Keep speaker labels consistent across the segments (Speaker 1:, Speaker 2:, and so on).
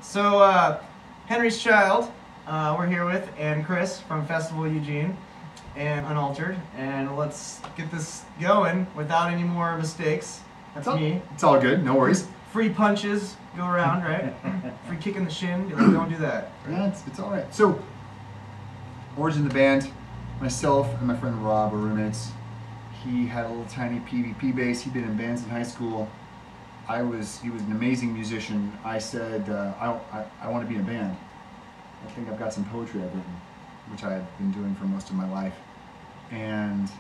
Speaker 1: So, Henry's Child, we're here with, and Chris from Festival Eugene and Unaltered, and let's get this going without any more mistakes. That's me.
Speaker 2: It's all good, no worries.
Speaker 1: Free punches go around, right? Free kick in the shin, don't do that.
Speaker 2: Yeah, it's all right. So, origin of the band, myself and my friend Rob were roommates. He had a little tiny PvP bass. He'd been in bands in high school. He was an amazing musician. I said, I want to be in a band. I think I've got some poetry I've written, which I had been doing for most of my life. And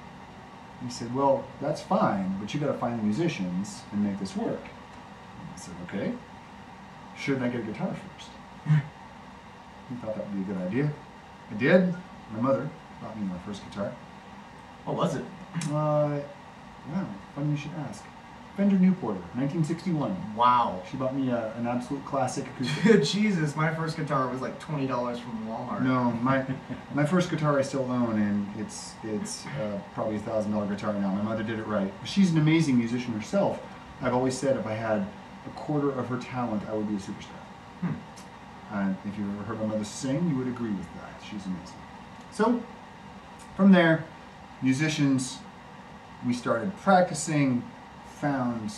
Speaker 2: he said, well, that's fine, but you got to find the musicians and make this work. And I said, okay. Shouldn't I get a guitar first? He thought that would be a good idea. I did. My mother bought me my first guitar.
Speaker 1: What was it?
Speaker 2: Wow, funny you should ask. Fender Newporter, 1961.
Speaker 1: Wow.
Speaker 2: She bought me an absolute classic acoustic.
Speaker 1: Jesus, my first guitar was like $20 from Walmart.
Speaker 2: No, my first guitar I still own, and it's probably a $1,000 guitar now. My mother did it right. She's an amazing musician herself. I've always said if I had a quarter of her talent, I would be a superstar. And if you've ever heard my mother sing, you would agree with that. She's amazing. So, from there, musicians, we started practicing. Found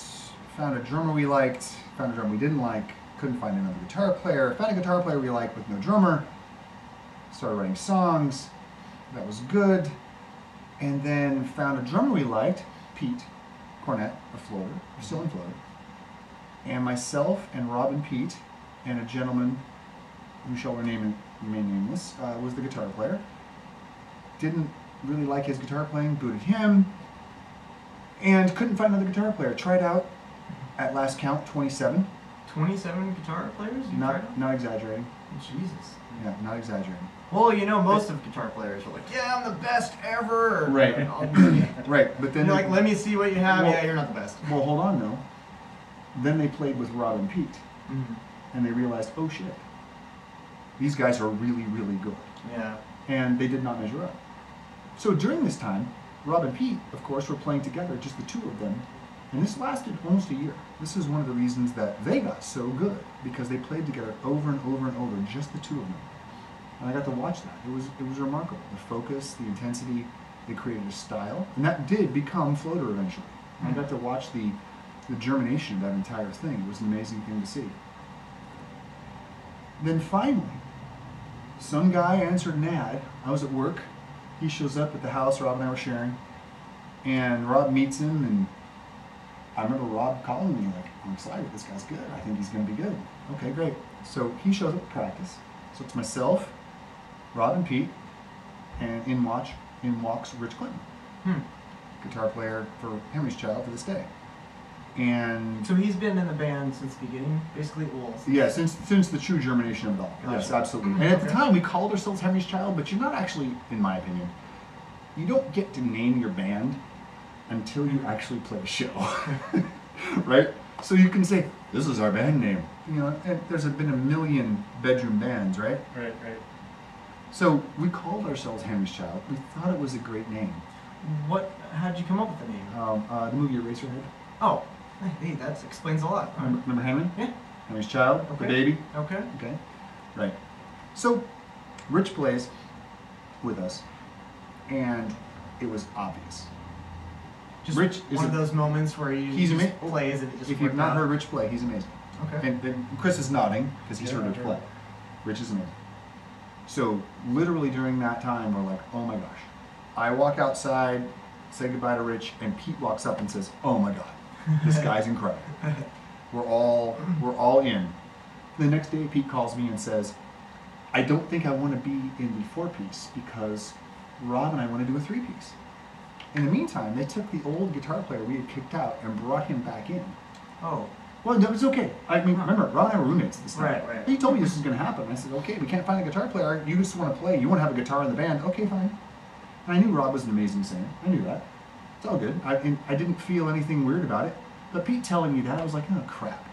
Speaker 2: a drummer we liked, found a drummer we didn't like, couldn't find another guitar player, found a guitar player we liked with no drummer, started writing songs, that was good, and then found a drummer we liked, Pete Cornett of Florida, still in Florida, and myself and Rob and Pete, and a gentleman who shall remain nameless, was the guitar player. Didn't really like his guitar playing, booted him, and couldn't find another guitar player. Tried out, at last count, 27.
Speaker 1: 27 guitar players?
Speaker 2: Not exaggerating.
Speaker 1: Jesus.
Speaker 2: Yeah, not exaggerating.
Speaker 1: Well, you know, most of guitar players are like, yeah, I'm the best ever.
Speaker 2: Right. Right, but then...
Speaker 1: You're like, let me see what you have.
Speaker 2: Well,
Speaker 1: yeah, you're not the best.
Speaker 2: Well, hold on, though. Then they played with Rob and Pete. And they realized, oh, shit. These guys are really, really good.
Speaker 1: Yeah.
Speaker 2: And they did not measure up. So during this time, Rob and Pete, of course, were playing together, just the two of them, and this lasted almost a year. This is one of the reasons that they got so good, because they played together over and over and over, just the two of them. And I got to watch that. It was remarkable. The focus, the intensity, they created a style, and that did become Floater eventually. And I got to watch the germination of that entire thing. It was an amazing thing to see. Then finally, some guy answered an ad. I was at work. He shows up at the house Rob and I were sharing, and Rob meets him, and I remember Rob calling me like, I'm excited, this guy's good, I think he's going to be good. Okay, great. So he shows up at practice. So it's myself, Rob and Pete, and in walks Rich Clinton, guitar player for Henry's Child to this day. And
Speaker 1: so he's been in the band since the beginning, basically.
Speaker 2: Yeah, since the true germination of it all. Yes, absolutely. And at the time, we called ourselves Henry's Child, but you're not actually, in my opinion, you don't get to name your band until you actually play a show, right? So you can say, this is our band name. You know, and there's been a million bedroom bands, right?
Speaker 1: Right.
Speaker 2: So we called ourselves Henry's Child. We thought it was a great name.
Speaker 1: How'd you come up with the name?
Speaker 2: The movie Eraserhead.
Speaker 1: Oh. Hey, that explains a lot.
Speaker 2: Remember Henry?
Speaker 1: Yeah.
Speaker 2: Henry's Child,
Speaker 1: okay.
Speaker 2: The baby.
Speaker 1: Okay.
Speaker 2: Okay. Right. So, Rich plays with us, and it was obvious.
Speaker 1: Just
Speaker 2: Rich is
Speaker 1: one of those moments where he plays and it just
Speaker 2: if you've not heard Rich play, he's amazing.
Speaker 1: Okay.
Speaker 2: And Chris is nodding because he's heard Rich play. Rich is amazing. So, literally during that time, we're like, oh my gosh. I walk outside, say goodbye to Rich, and Pete walks up and says, oh my God. This guy's incredible. We're all in. The next day, Pete calls me and says, I don't think I want to be in the 4-piece because Rob and I want to do a 3-piece. In the meantime, they took the old guitar player we had kicked out and brought him back in.
Speaker 1: Oh.
Speaker 2: Well, no, it's okay. I mean, remember, Rob and I were roommates at this time.
Speaker 1: Right.
Speaker 2: He told me this was going to happen. I said, okay, we can't find a guitar player. You just want to play. You want to have a guitar in the band. Okay, fine. And I knew Rob was an amazing singer. I knew that. It's all good. I didn't feel anything weird about it. But Pete telling me that, I was like, oh, crap.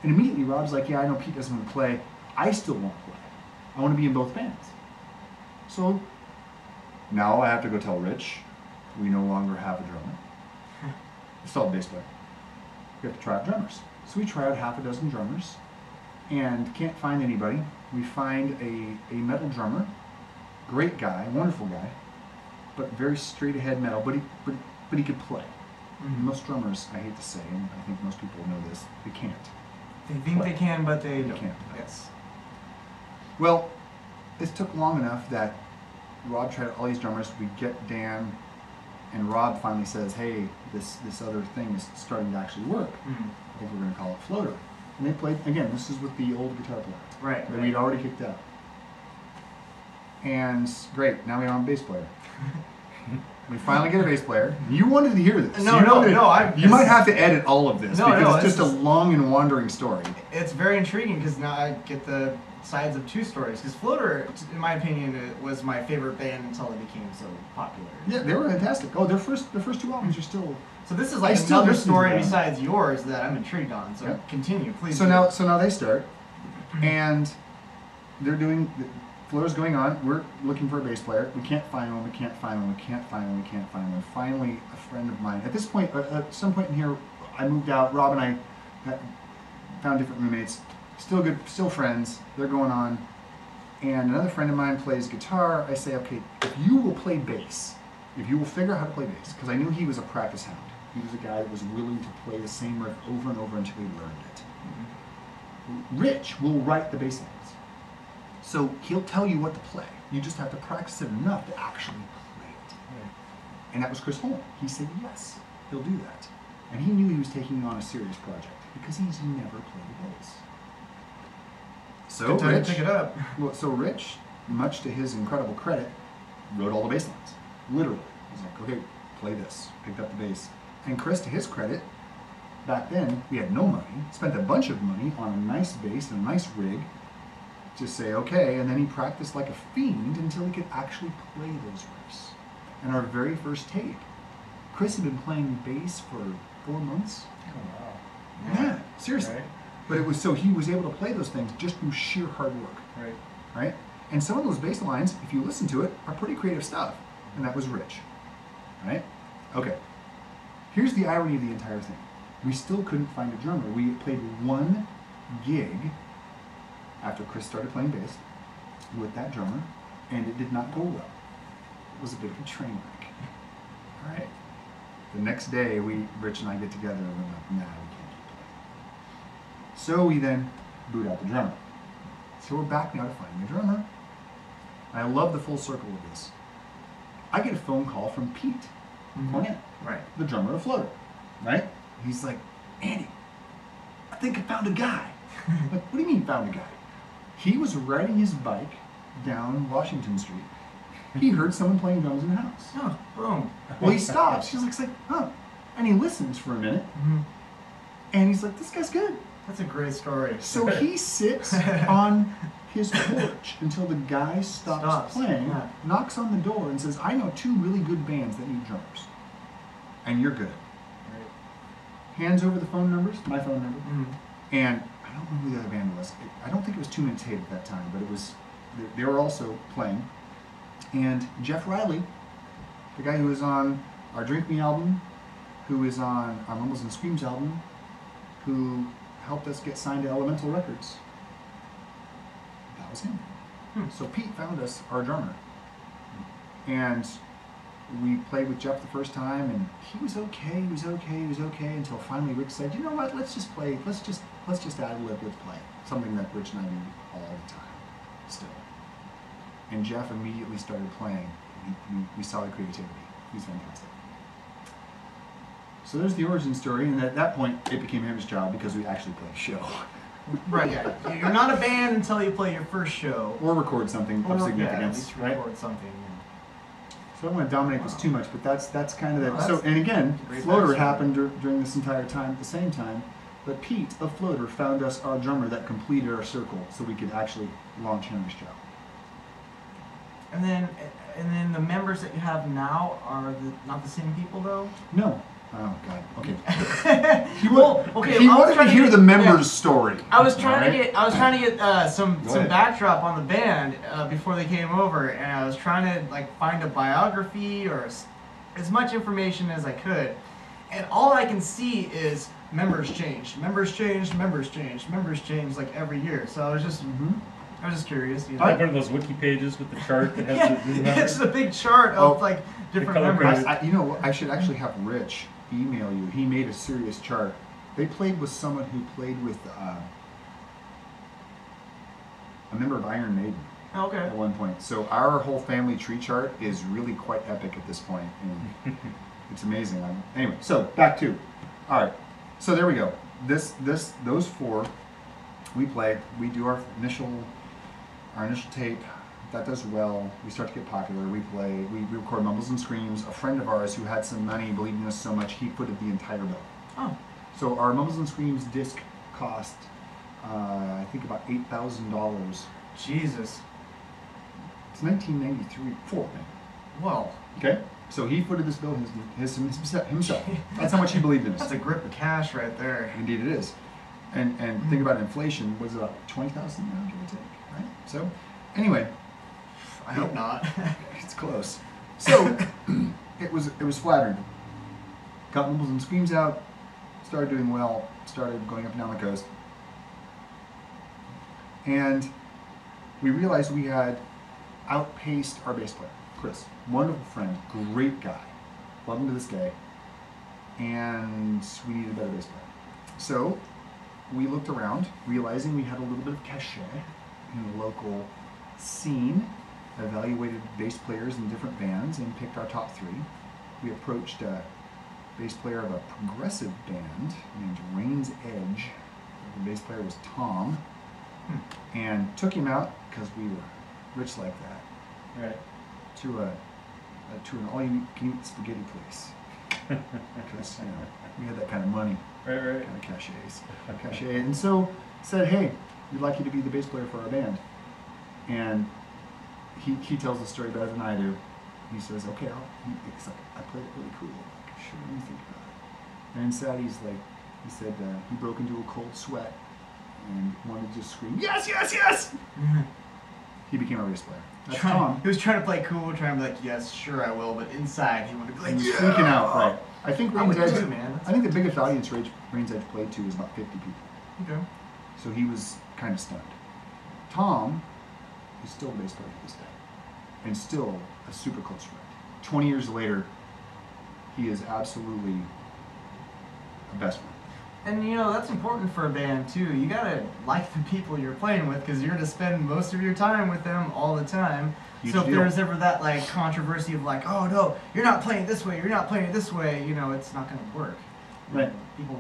Speaker 2: And immediately Rob's like, yeah, I know Pete doesn't want to play. I still want to play. I want to be in both bands. So now I have to go tell Rich we no longer have a drummer. Still a bass player. We have to try out drummers. So we tried out half a dozen drummers. and can't find anybody. We find a metal drummer, great guy, wonderful guy, but very straight ahead metal, but he could play.
Speaker 1: Mm-hmm.
Speaker 2: Most drummers, I hate to say, and I think most people know this, they can't.
Speaker 1: They think
Speaker 2: play.
Speaker 1: they can, but they don't.
Speaker 2: Can't.
Speaker 1: Yes.
Speaker 2: Well, it took long enough that Rob tried all these drummers. We get Dan, and Rob finally says, hey, this other thing is starting to actually work.
Speaker 1: Mm-hmm.
Speaker 2: I think we're going to call it Floater. And they played, again, this is with the old guitar player.
Speaker 1: Right.
Speaker 2: That we'd already kicked out. And great, now we have a bass player. We finally get a bass player. You wanted to hear this.
Speaker 1: No,
Speaker 2: you might have to edit all of this because it's just a
Speaker 1: is,
Speaker 2: long and wandering story.
Speaker 1: It's very intriguing because now I get the sides of two stories. Because Floater, in my opinion, was my favorite band until it became so popular.
Speaker 2: Yeah, they were fantastic. Oh, their first two albums are still.
Speaker 1: So this is like another story besides yours that I'm intrigued on. So continue, please.
Speaker 2: So now they start, and they're doing. Floater's going on. We're looking for a bass player. We can't find one. We can't find one. We can't find one. We can't find one. Finally, a friend of mine. At this point, at some point in here, I moved out. Rob and I found different roommates. Still good. Still friends. They're going on. And another friend of mine plays guitar. I say, okay, if you will play bass, if you will figure out how to play bass, because I knew he was a practice hound. He was a guy that was willing to play the same riff over and over until he learned it. Mm-hmm. Rich will write the bass lines. So he'll tell you what to play. You just have to practice it enough to actually play it. Right. And that was Chris Holm. He said, yes, he'll do that. And he knew he was taking on a serious project because he's never played bass. So
Speaker 1: good time
Speaker 2: Rich,
Speaker 1: to pick it up.
Speaker 2: Well, so Rich, much to his incredible credit, wrote all the bass lines. Literally. He's like, okay, play this. Picked up the bass. And Chris, to his credit, back then, we had no money, spent a bunch of money on a nice bass and a nice rig, to say okay, and then he practiced like a fiend until he could actually play those riffs. And our very first tape, Chris had been playing bass for 4 months.
Speaker 3: Oh wow.
Speaker 2: Yeah, seriously.
Speaker 3: Right.
Speaker 2: But it was so he was able to play those things just through sheer hard work.
Speaker 3: Right.
Speaker 2: Right? And some of those bass lines, if you listen to it, are pretty creative stuff. And that was Rich. Right? Okay. Here's the irony of the entire thing. We still couldn't find a drummer. We played one gig after Chris started playing bass with that drummer, and it did not go well. It was a bit of a train wreck. All right. The next day, Rich and I get together, and we're like, nah, we can't keep playing. So we then boot out the drummer. So we're back now to finding a drummer. I love the full circle of this. I get a phone call from Pete Cornett,
Speaker 1: Right.
Speaker 2: the drummer of Floater, right? He's like, Andy, I think I found a guy. Like, what do you mean found a guy? He was riding his bike down Washington Street. He heard someone playing drums in the house.
Speaker 1: Oh, boom.
Speaker 2: Well, he stops. He's like, huh. And he listens for a minute.
Speaker 1: Mm-hmm.
Speaker 2: And he's like, this guy's good.
Speaker 1: That's a great story.
Speaker 2: So he sits on his porch until the guy stops playing, knocks on the door, and says, I know 2 really good bands that need drummers. And you're good.
Speaker 3: Right.
Speaker 2: Hands over the phone numbers, my phone number.
Speaker 1: Mm-hmm.
Speaker 2: And I don't know who the other band was. I don't think it was 2 Minutes Hate at that time, but it was. They were also playing. And Jeff Riley, the guy who was on our Drink Me album, who is on our Mumbles and Screams album, who helped us get signed to Elemental Records. That was him. So Pete found us our drummer. And we played with Jeff the first time, and he was okay, until finally Rick said, you know what, let's just play, let's just ad-lib, let's play. Something that Rich and I do all the time, still. And Jeff immediately started playing. We saw the creativity. He was fantastic. So there's the origin story, and at that point, it became his job because we actually played a show.
Speaker 1: Right, yeah. You're not a band until you play your first show.
Speaker 2: Or record something of significance,
Speaker 1: at least
Speaker 2: right?
Speaker 1: record something.
Speaker 2: So I don't want to dominate this too much, but that's kind of
Speaker 1: No,
Speaker 2: the... So, and again,
Speaker 1: great
Speaker 2: Floater
Speaker 1: backstory.
Speaker 2: happened during this entire time at the same time, but Pete of Floater found us our drummer that completed our circle so we could actually launch Henry's Child.
Speaker 1: And then the members that you have now are not the same people though?
Speaker 2: No. Oh, God. Okay. He
Speaker 1: I
Speaker 2: wanted to hear the members' story.
Speaker 1: I was trying
Speaker 2: right?
Speaker 1: to get some
Speaker 2: ahead.
Speaker 1: backdrop on the band before they came over, and I was trying to like find a biography or as much information as I could, and all I can see is members changed like every year. So I was just curious. You know?
Speaker 4: Like one of those wiki pages with the chart that has the numbers.
Speaker 1: It's a big chart of like different members.
Speaker 2: You know what? I should actually have Rich email you. He made a serious chart. They played with someone who played with a member of Iron Maiden.
Speaker 1: Okay.
Speaker 2: At one point. So our whole family tree chart is really quite epic at this point. And it's amazing. Anyway, so back to, all right. So there we go. Those four, we play. We do our initial tape. That does well. We start to get popular. We play. We record Mumbles and Screams. A friend of ours who had some money, believed in us so much, he footed the entire bill. Oh. So our Mumbles and Screams disc cost, I think, about $8,000.
Speaker 1: Jesus.
Speaker 2: It's 1993,
Speaker 1: Whoa.
Speaker 2: Okay. So he footed this bill himself. That's how much he believed in us.
Speaker 1: That's a grip of cash right there.
Speaker 2: Indeed it is. And think about inflation, was about 20,000 now, give or take, right? So, anyway.
Speaker 1: I hope not.
Speaker 2: It's close. So, it was flattering. Got Mumbles and Screams out, started doing well, started going up and down the coast. And we realized we had outpaced our bass player, Chris. Wonderful friend, great guy. Love him to this day. And we needed a better bass player. So we looked around, realizing we had a little bit of cachet in the local scene, evaluated bass players in different bands, and picked our top three. We approached a bass player of a progressive band named Rain's Edge. The bass player was Tom. And took him out, because we were rich like that,
Speaker 4: right,
Speaker 2: to an all-you-can-eat spaghetti place. Because, you know, we had that kind of money,
Speaker 4: right,
Speaker 2: kind of cachet. And so said, hey, we'd like you to be the bass player for our band. And he tells the story better than I do. He says, okay, I played it really cool. Like, sure, let me think about it. And inside he said he broke into a cold sweat and wanted to just scream, yes, yes, yes! He became our bass player. That's Tom.
Speaker 1: He was trying to play cool, trying to be like, yes, sure I will, but inside he wanted to be like,
Speaker 2: he was freaking out, right. I think Rain's Edge, I think the biggest audience Rain's Edge played to was about 50 people.
Speaker 1: Okay.
Speaker 2: So he was kind of stunned. Tom is still a bass player to this day, and still a super close friend. 20 years later, he is absolutely a best friend.
Speaker 1: And you know, that's important for a band too. You gotta like the people you're playing with, because you're gonna spend most of your time with them all the time.
Speaker 2: Huge
Speaker 1: so if
Speaker 2: deal.
Speaker 1: there's ever that like controversy of like, oh no, you're not playing it this way, you're not playing it this way, you know, it's not gonna work.
Speaker 2: Right.
Speaker 1: People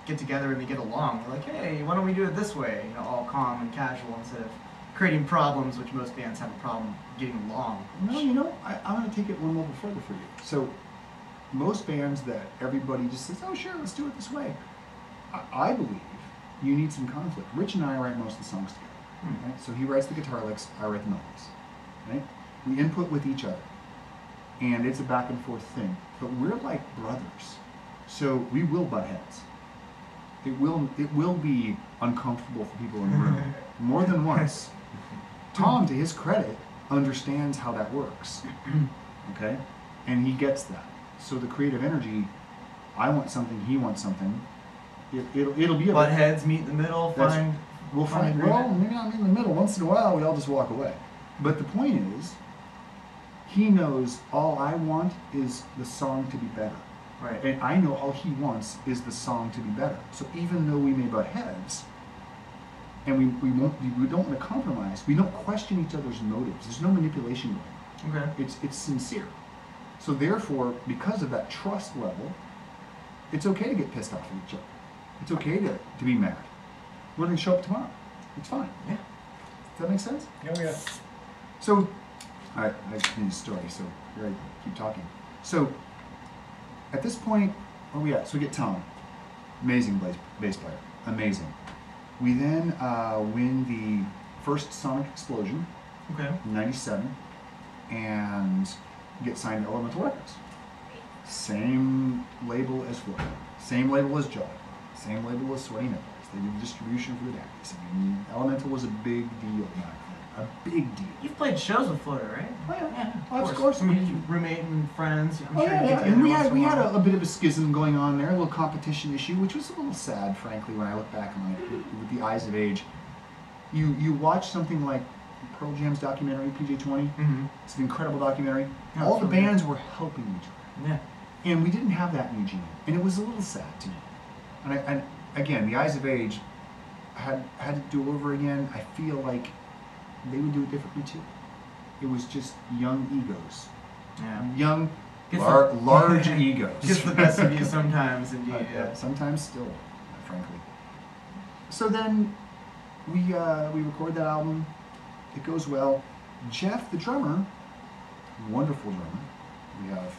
Speaker 1: get together and they get along. They're like, hey, why don't we do it this way? You know, all calm and casual instead of creating problems, which most bands have a problem getting along.
Speaker 2: No, you know, I'm gonna take it one level further for you. So most bands that everybody just says, oh sure, let's do it this way. I believe you need some conflict. Rich and I write most of the songs together. Right? So he writes the guitar licks, I write the melodies. Right? We input with each other. And it's a back and forth thing. But we're like brothers. So we will butt heads. It will be uncomfortable for people in the room. More than once. Tom, to his credit, understands how that works. Okay? And he gets that. So the creative energy, I want something, he wants something. It'll be a
Speaker 1: butt heads meet in the middle.
Speaker 2: We'll find. Well, maybe not meet in the middle. Once in a while, we all just walk away. But the point is, he knows all I want is the song to be better.
Speaker 1: Right.
Speaker 2: And I know all he wants is the song to be better. So even though we may butt heads, and we don't want to compromise, we don't question each other's motives. There's no manipulation going on.
Speaker 1: Okay.
Speaker 2: It's sincere. So therefore, because of that trust level, it's okay to get pissed off at each other. It's okay to be mad. We're going to show up tomorrow. It's fine.
Speaker 1: Yeah.
Speaker 2: Does that make sense?
Speaker 4: Yeah.
Speaker 2: So, I need a story, so here I keep talking. So, at this point, where are we at? So we get Tom. Amazing bass player. Amazing. We then win the first Sonic Explosion.
Speaker 1: Okay.
Speaker 2: In 97. And get signed to Elemental Records. Same label as Florida. Same label as Joy. Same label as Sweaty Nipples. They did distribution for the Daddies. I mean, Elemental was a big deal back then. a big deal.
Speaker 1: You've played shows with Floater, right?
Speaker 2: Oh, yeah.
Speaker 1: Yeah,
Speaker 2: Of course.
Speaker 1: I mean, roommate and friends. I'm
Speaker 2: Oh,
Speaker 1: sure
Speaker 2: yeah,
Speaker 1: you
Speaker 2: yeah.
Speaker 1: get
Speaker 2: And
Speaker 1: together
Speaker 2: we
Speaker 1: once
Speaker 2: had
Speaker 1: in a while.
Speaker 2: a bit of a schism going on there, a little competition issue, which was a little sad, frankly, when I look back on it with the eyes of age. You watch something like Pearl Jam's documentary, PJ20.
Speaker 1: Mm-hmm.
Speaker 2: It's an incredible documentary.
Speaker 1: Yeah,
Speaker 2: All the
Speaker 1: it's really
Speaker 2: bands were helping each other.
Speaker 1: Yeah.
Speaker 2: And we didn't have that in Eugene. And it was a little sad to me. And again, the eyes of age had to do over again. I feel like they would do it differently too. It was just young egos.
Speaker 1: Yeah.
Speaker 2: Young,
Speaker 1: Gets
Speaker 2: large egos.
Speaker 1: Gets the best of you sometimes, indeed. Yeah.
Speaker 2: Sometimes still, frankly. So then we record that album. It goes well. Jeff, the drummer, wonderful drummer. We have,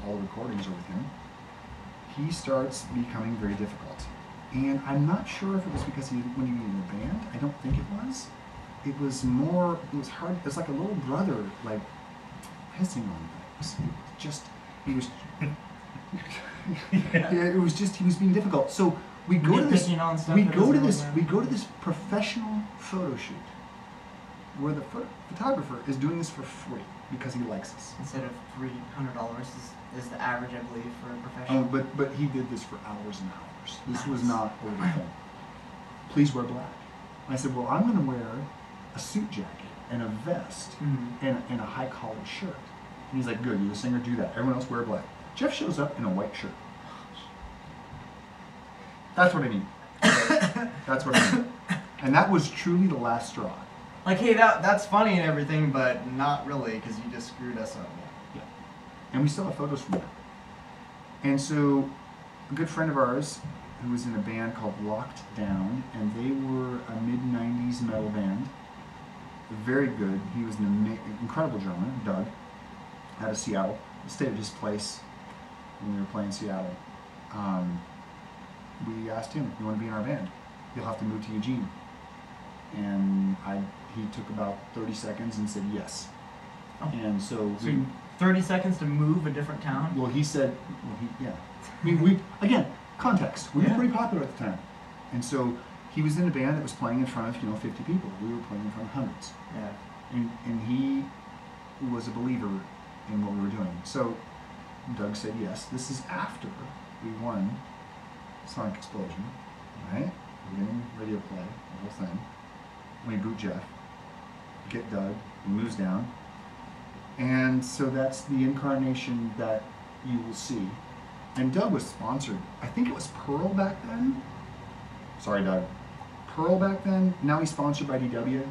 Speaker 2: all the recordings are with him. He starts becoming very difficult. And I'm not sure if it was because when he was in a band. I don't think it was. It was hard. It was like a little brother, like, pissing on things. He was being difficult. So we go to this,
Speaker 1: Nitpicking on stuff
Speaker 2: we
Speaker 1: that
Speaker 2: go to
Speaker 1: doesn't
Speaker 2: this,
Speaker 1: work
Speaker 2: we
Speaker 1: out.
Speaker 2: go to this professional photo shoot where the photographer is doing this for free because he likes us.
Speaker 1: Instead of $300 is the average, I believe, for a professional.
Speaker 2: But he did this for hours and hours. This was
Speaker 1: Nice.
Speaker 2: not over the phone. Please wear black. And I said, well, I'm going to wear a suit jacket and a vest
Speaker 1: Mhm.
Speaker 2: and a high collared shirt. And he's like, good, you're the singer, do that. Everyone else wear black. Jeff shows up in a white shirt. That's what I mean. That's what I mean. And that was truly the last straw.
Speaker 1: Like, hey, that's funny and everything, but not really, because you just screwed us up.
Speaker 2: Yeah. And we still have photos from that. And so a good friend of ours who was in a band called Locked Down, and they were a mid-90s metal band. Very good. He was an incredible drummer, Doug, out of Seattle. We stayed at his place when we were playing Seattle. We asked him, you want to be in our band? You'll have to move to Eugene. And he took about 30 seconds and said yes.
Speaker 1: Oh.
Speaker 2: And so,
Speaker 1: So 30 seconds to move a different town?
Speaker 2: well, he said, yeah. I mean, we again, context. We were
Speaker 1: Yeah.
Speaker 2: pretty popular at the time. And so he was in a band that was playing in front of, 50 people. We were playing in front of hundreds.
Speaker 1: Yeah.
Speaker 2: And he was a believer in what we were doing. So Doug said yes. This is after we won Sonic Explosion, right? We're getting radio play, the whole thing. We boot Jeff, get Doug, he moves down. And so that's the incarnation that you will see. And Doug was sponsored. I think it was Pearl back then. Sorry, Doug. Pearl back then. Now he's sponsored by DW.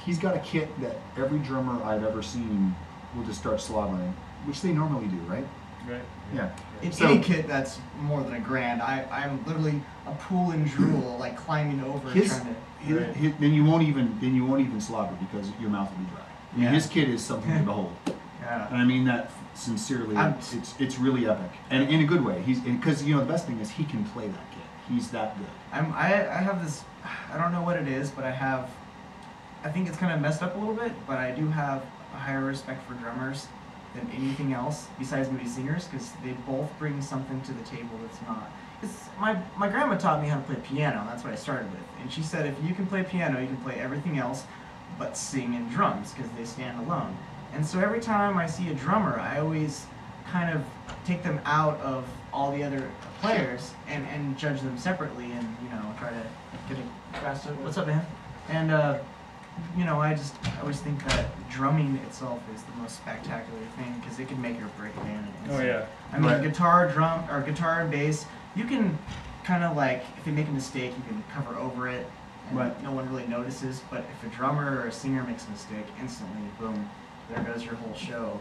Speaker 2: He's got a kit that every drummer I've ever seen will just start slobbering, which they normally do, right?
Speaker 4: Right.
Speaker 2: Yeah.
Speaker 1: In
Speaker 2: So-
Speaker 1: any kit that's more than $1,000, I'm literally a pool and drool, like climbing over
Speaker 2: His,
Speaker 1: trying to.
Speaker 2: his, then you won't even slobber because your mouth will be dry. I mean,
Speaker 1: Yeah.
Speaker 2: his kit is something to behold,
Speaker 1: Yeah.
Speaker 2: and I mean that sincerely.
Speaker 1: I'm-
Speaker 2: It's really epic, and in a good way. He's because the best thing is he can play that kit. He's that good.
Speaker 1: I have this, I don't know what it is, but I think it's kind of messed up a little bit, but I do have a higher respect for drummers than anything else besides maybe singers, because they both bring something to the table that's not. My grandma taught me how to play piano, and that's what I started with. And she said if you can play piano, you can play everything else but sing and drums, because they stand alone. And so every time I see a drummer, I always kind of take them out of all the other players and judge them separately, and try to get a grasp of what's up, man. And I always think that drumming itself is the most spectacular thing, because it can make or break a band.
Speaker 4: Oh yeah.
Speaker 1: I mean,
Speaker 2: Right.
Speaker 1: guitar and bass, you can kind of like, if you make a mistake, you can cover over it, and
Speaker 2: Right.
Speaker 1: no one really notices. But if a drummer or a singer makes a mistake, instantly, boom, there goes your whole show.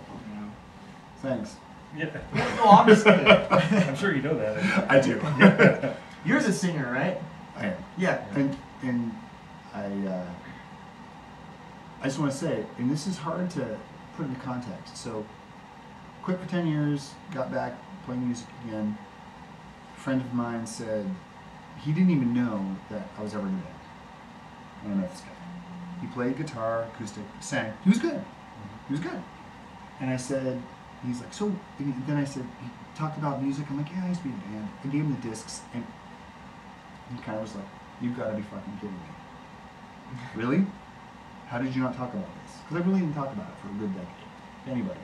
Speaker 2: Thanks.
Speaker 4: Yeah.
Speaker 1: No, obviously.
Speaker 4: I'm sure you know that.
Speaker 2: I do.
Speaker 1: You're the singer, right?
Speaker 2: I am.
Speaker 1: Yeah.
Speaker 2: And I just want to say, and this is hard to put into context. So, quit for 10 years, got back playing music again. A friend of mine said he didn't even know that I was ever in a band. I don't know this guy. He played guitar, acoustic, sang. He was good. He was good. And I said, he's like, so, and then I said, he talked about music. I'm like, yeah, I used to be in a band. I gave him the discs, and he kind of was like, you've got to be fucking kidding me. Really? How did you not talk about this? Because I really didn't talk about it for a good decade. Anybody.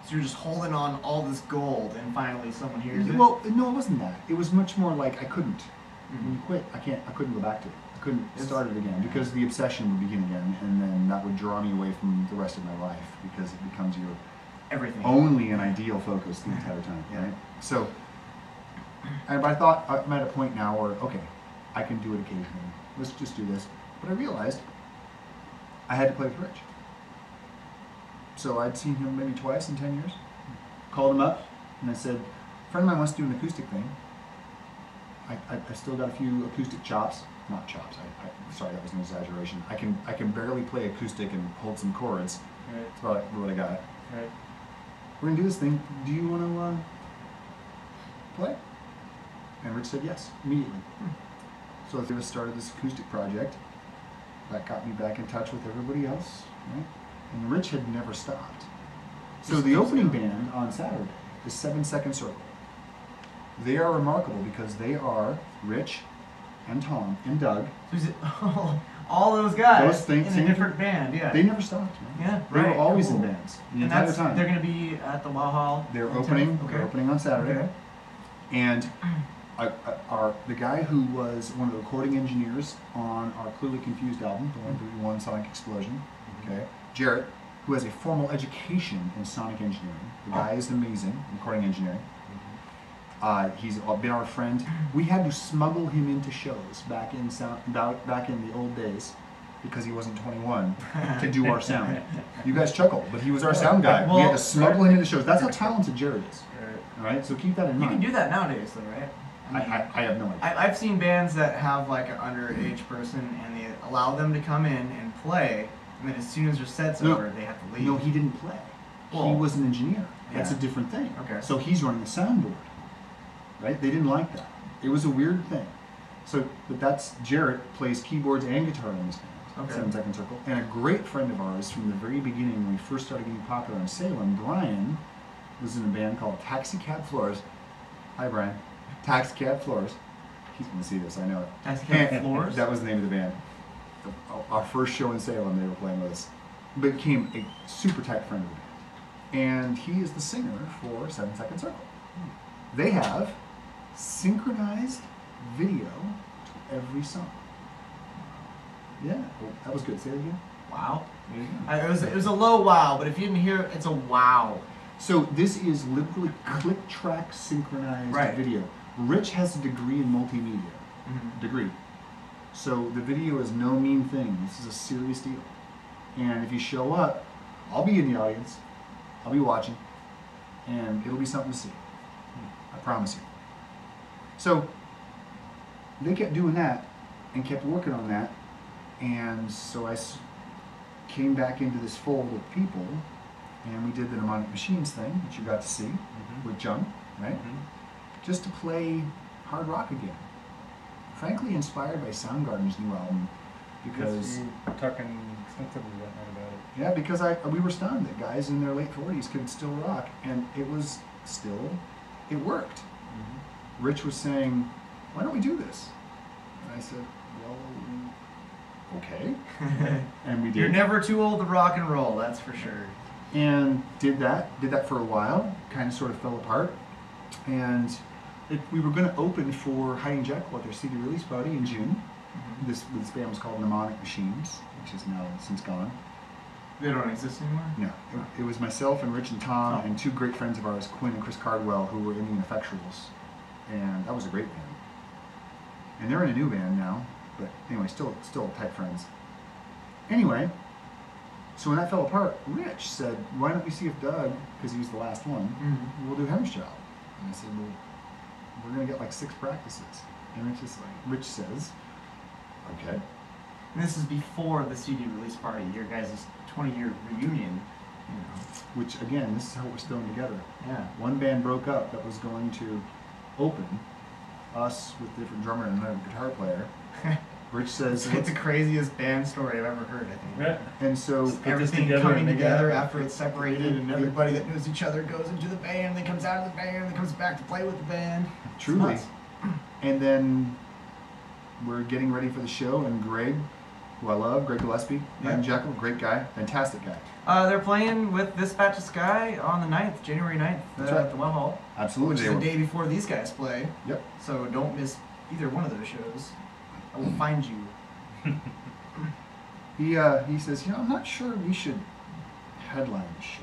Speaker 1: So you're just holding on all this gold, and finally someone hears it?
Speaker 2: Well, no, it wasn't that. It was much more like I couldn't. When you quit, I couldn't go back to it. I couldn't start it again because the obsession would begin again, and then that would draw me away from the rest of my life because it becomes your
Speaker 1: everything.
Speaker 2: Only an ideal focus the entire time, right? So, but I thought I'm at a point now where, okay, I can do it occasionally. Let's just do this. But I realized I had to play with Rich. So I'd seen him maybe twice in 10 years. Called him up and I said, a friend of mine wants to do an acoustic thing. I still got a few acoustic chops. Not chops, sorry, that was an exaggeration. I can barely play acoustic and hold some chords.
Speaker 4: Right.
Speaker 2: That's about what I got.
Speaker 4: Right.
Speaker 2: We're gonna do this thing. Do you want to play? And Rich said yes, immediately. So I started this acoustic project. That got me back in touch with everybody else, right? And Rich had never stopped. So the opening band on Saturday is 7 Second Circle. They are remarkable because they are Rich and Tom and Doug.
Speaker 1: So is it, all those guys in a different band, yeah.
Speaker 2: They never stopped, man.
Speaker 1: Yeah,
Speaker 2: They were always in bands the entire time.
Speaker 1: They're going to be at the Wow Hall?
Speaker 2: They're opening on Saturday.
Speaker 1: Okay.
Speaker 2: And the guy who was one of the recording engineers on our Clearly Confused album, the one that we won Sonic Explosion, okay, Jarrett, who has a formal education in sonic engineering. The guy is amazing in recording engineering. He's been our friend. We had to smuggle him into shows back in the old days because he wasn't 21 to do our sound. You guys chuckle, but he was our sound guy.
Speaker 1: Well,
Speaker 2: we had to smuggle him into shows. That's how talented Jared is. All right, so keep that in mind.
Speaker 1: You can do that nowadays, though, right?
Speaker 2: I have no idea.
Speaker 1: I've seen bands that have like an underage person, and they allow them to come in and play, and then as soon as their set's over, they have to leave.
Speaker 2: No, he didn't play.
Speaker 1: Well,
Speaker 2: he was an engineer. That's
Speaker 1: yeah.
Speaker 2: a different thing.
Speaker 1: Okay.
Speaker 2: So he's running the soundboard. Right? They didn't like that. It was a weird thing. So, but that's Jarrett plays keyboards and guitar in this band.
Speaker 1: Okay.
Speaker 2: 7 Second Circle. And a great friend of ours from the very beginning when we first started getting popular in Salem, Brian, was in a band called Taxi Cab Floors. Hi, Brian. Taxi Cab Floors. He's going to see this, I know it.
Speaker 1: Taxi Cab Floors?
Speaker 2: That was the name of the band. Our first show in Salem, they were playing with us. Became a super tight friend of the band. And he is the singer for 7 Second Circle. They have synchronized video to every song. Yeah, that was good. Say it again.
Speaker 1: Wow. It was a low wow, but if you didn't hear it, it's a wow.
Speaker 2: So this is literally click track synchronized video. Rich has a degree in multimedia. Degree. So the video is no mean thing. This is a serious deal. And if you show up, I'll be in the audience. I'll be watching. And it'll be something to see. I promise you. So they kept doing that and kept working on that, and so I came back into this fold of people, and we did the Mnemonic Machines thing, which you got to see with Jung, right? Just to play hard rock again. Frankly, inspired by Soundgarden's new album, because
Speaker 4: you were talking extensively that night about it.
Speaker 2: Yeah, because we were stunned that guys in their late 40s could still rock, and it worked. Rich was saying, why don't we do this? And I said, well, okay. And we did.
Speaker 1: You're never too old to rock and roll, that's for sure.
Speaker 2: And did that for a while, kind of sort of fell apart. And we were going to open for Hiding Jekyll at their CD release party in June. This band was called Mnemonic Machines, which is now since gone.
Speaker 1: They don't exist anymore?
Speaker 2: No. It was myself and Rich and Tom and two great friends of ours, Quinn and Chris Cardwell, who were in the Ineffectuals. And that was a great band. And they're in a new band now, but anyway, still tight friends. Anyway, so when that fell apart, Rich said, why don't we see if Doug, because he was the last one, will do Henry's job? And I said, well, we're going to get like 6 practices. And Rich says, okay.
Speaker 1: And this is before the CD release party, your guys' 20-year reunion.
Speaker 2: Which, again, this is how we're still together.
Speaker 1: Yeah.
Speaker 2: One band broke up that was going to open, us with a different drummer and another guitar player. Rich says
Speaker 1: it's the craziest band story I've ever heard, I think.
Speaker 4: Yeah.
Speaker 2: And so
Speaker 1: everything coming together after it's separated, and everybody that knows each other goes into the band, then comes out of the band, then comes back to play with the band.
Speaker 2: Truly. And then we're getting ready for the show, and Greg who I love, Greg Gillespie,
Speaker 1: Yeah.
Speaker 2: and Jekyll, great guy, fantastic guy.
Speaker 1: They're playing with Dispatch of Sky on the 9th, January 9th,
Speaker 2: That's right.
Speaker 1: at the Well Hall.
Speaker 2: Absolutely.
Speaker 1: Which is
Speaker 2: they
Speaker 1: the
Speaker 2: were-
Speaker 1: day before these guys play.
Speaker 2: Yep.
Speaker 1: So don't miss either one of those shows. I will find you.
Speaker 2: He says, I'm not sure we should headline the show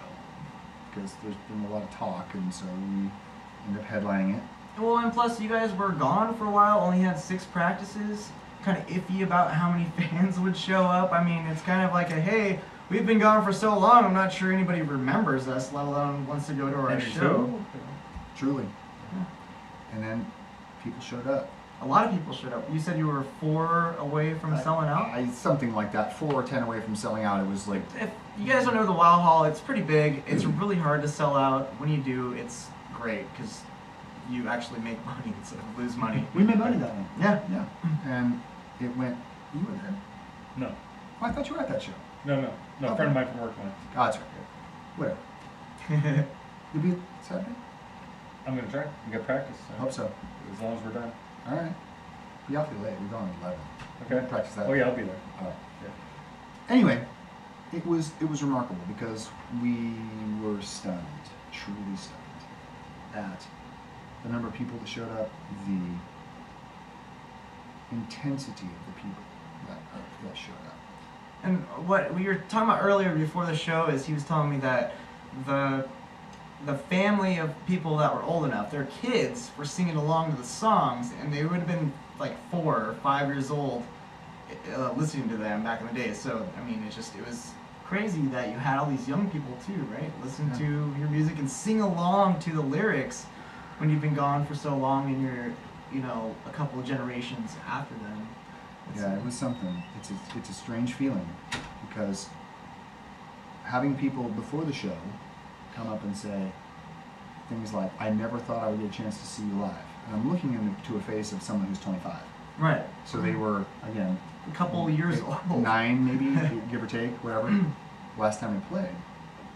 Speaker 2: because there's been a lot of talk, and so we end up headlining it.
Speaker 1: Well, and plus you guys were gone for a while, only had 6 practices. Kind of iffy about how many fans would show up. I mean, it's kind of like a, hey, we've been gone for so long, I'm not sure anybody remembers us, let alone wants to go to our show.
Speaker 2: Truly.
Speaker 1: Yeah.
Speaker 2: And then people showed up.
Speaker 1: A lot of people showed up. You said you were 4 away from selling out?
Speaker 2: Something like that, 4 or 10 away from selling out. It was like...
Speaker 1: If you guys don't know the Wow Hall, it's pretty big. It's really hard to sell out. When you do, it's great because you actually make money instead of lose money.
Speaker 2: We made money that night.
Speaker 1: Yeah.
Speaker 2: Yeah. And it went... You were there?
Speaker 4: No.
Speaker 2: Oh, I thought you were at that show.
Speaker 4: No, a
Speaker 2: Okay.
Speaker 4: friend of mine from work went.
Speaker 2: Oh, that's right. Whatever. You'll be Saturday?
Speaker 4: I'm going to try. We got practice. So
Speaker 2: Hope so.
Speaker 4: As long as we're done.
Speaker 2: All right. Be awfully late. We're going at 11.
Speaker 4: Okay.
Speaker 2: We'll practice that.
Speaker 4: Oh, yeah, I'll be there.
Speaker 2: All right.
Speaker 4: Yeah.
Speaker 2: Anyway, it was remarkable because we were stunned, truly stunned, at the number of people that showed up, the intensity of the people that showed up.
Speaker 1: And what we were talking about earlier before the show is he was telling me that the family of people that were old enough, their kids were singing along to the songs, and they would have been like 4 or 5 years old listening to them back in the day. So I mean, it was crazy that you had all these young people too, right? Listen to your music and sing along to the lyrics when you've been gone for so long and you're, a couple of generations after them.
Speaker 2: Yeah, it was something. It's a strange feeling because having people before the show come up and say things like, I never thought I would get a chance to see you live. And I'm looking into a face of someone who's 25.
Speaker 1: Right.
Speaker 2: So they were, again,
Speaker 1: A couple of years old.
Speaker 2: 9 maybe, give or take, whatever, last time I played.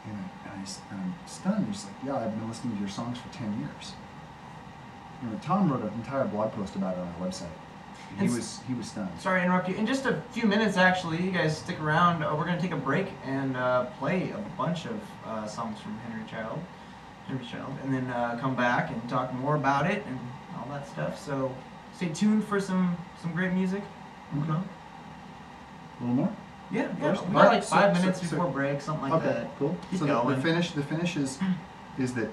Speaker 2: And I'm stunned. He's like, yeah, I've been listening to your songs for 10 years. Tom wrote an entire blog post about it on our website. He was stunned.
Speaker 1: Sorry to interrupt you. In just a few minutes, actually, you guys stick around. We're going to take a break and play a bunch of songs from Henry Child, and then come back and talk more about it and all that stuff. So stay tuned for some great music.
Speaker 2: Okay. A little more?
Speaker 1: Yeah.
Speaker 2: First?
Speaker 1: We got
Speaker 2: Alright,
Speaker 1: like 5
Speaker 2: so-
Speaker 1: minutes
Speaker 2: so-
Speaker 1: before break, something like
Speaker 2: Okay,
Speaker 1: that.
Speaker 2: cool.
Speaker 1: Keep
Speaker 2: So
Speaker 1: going.
Speaker 2: the finish is that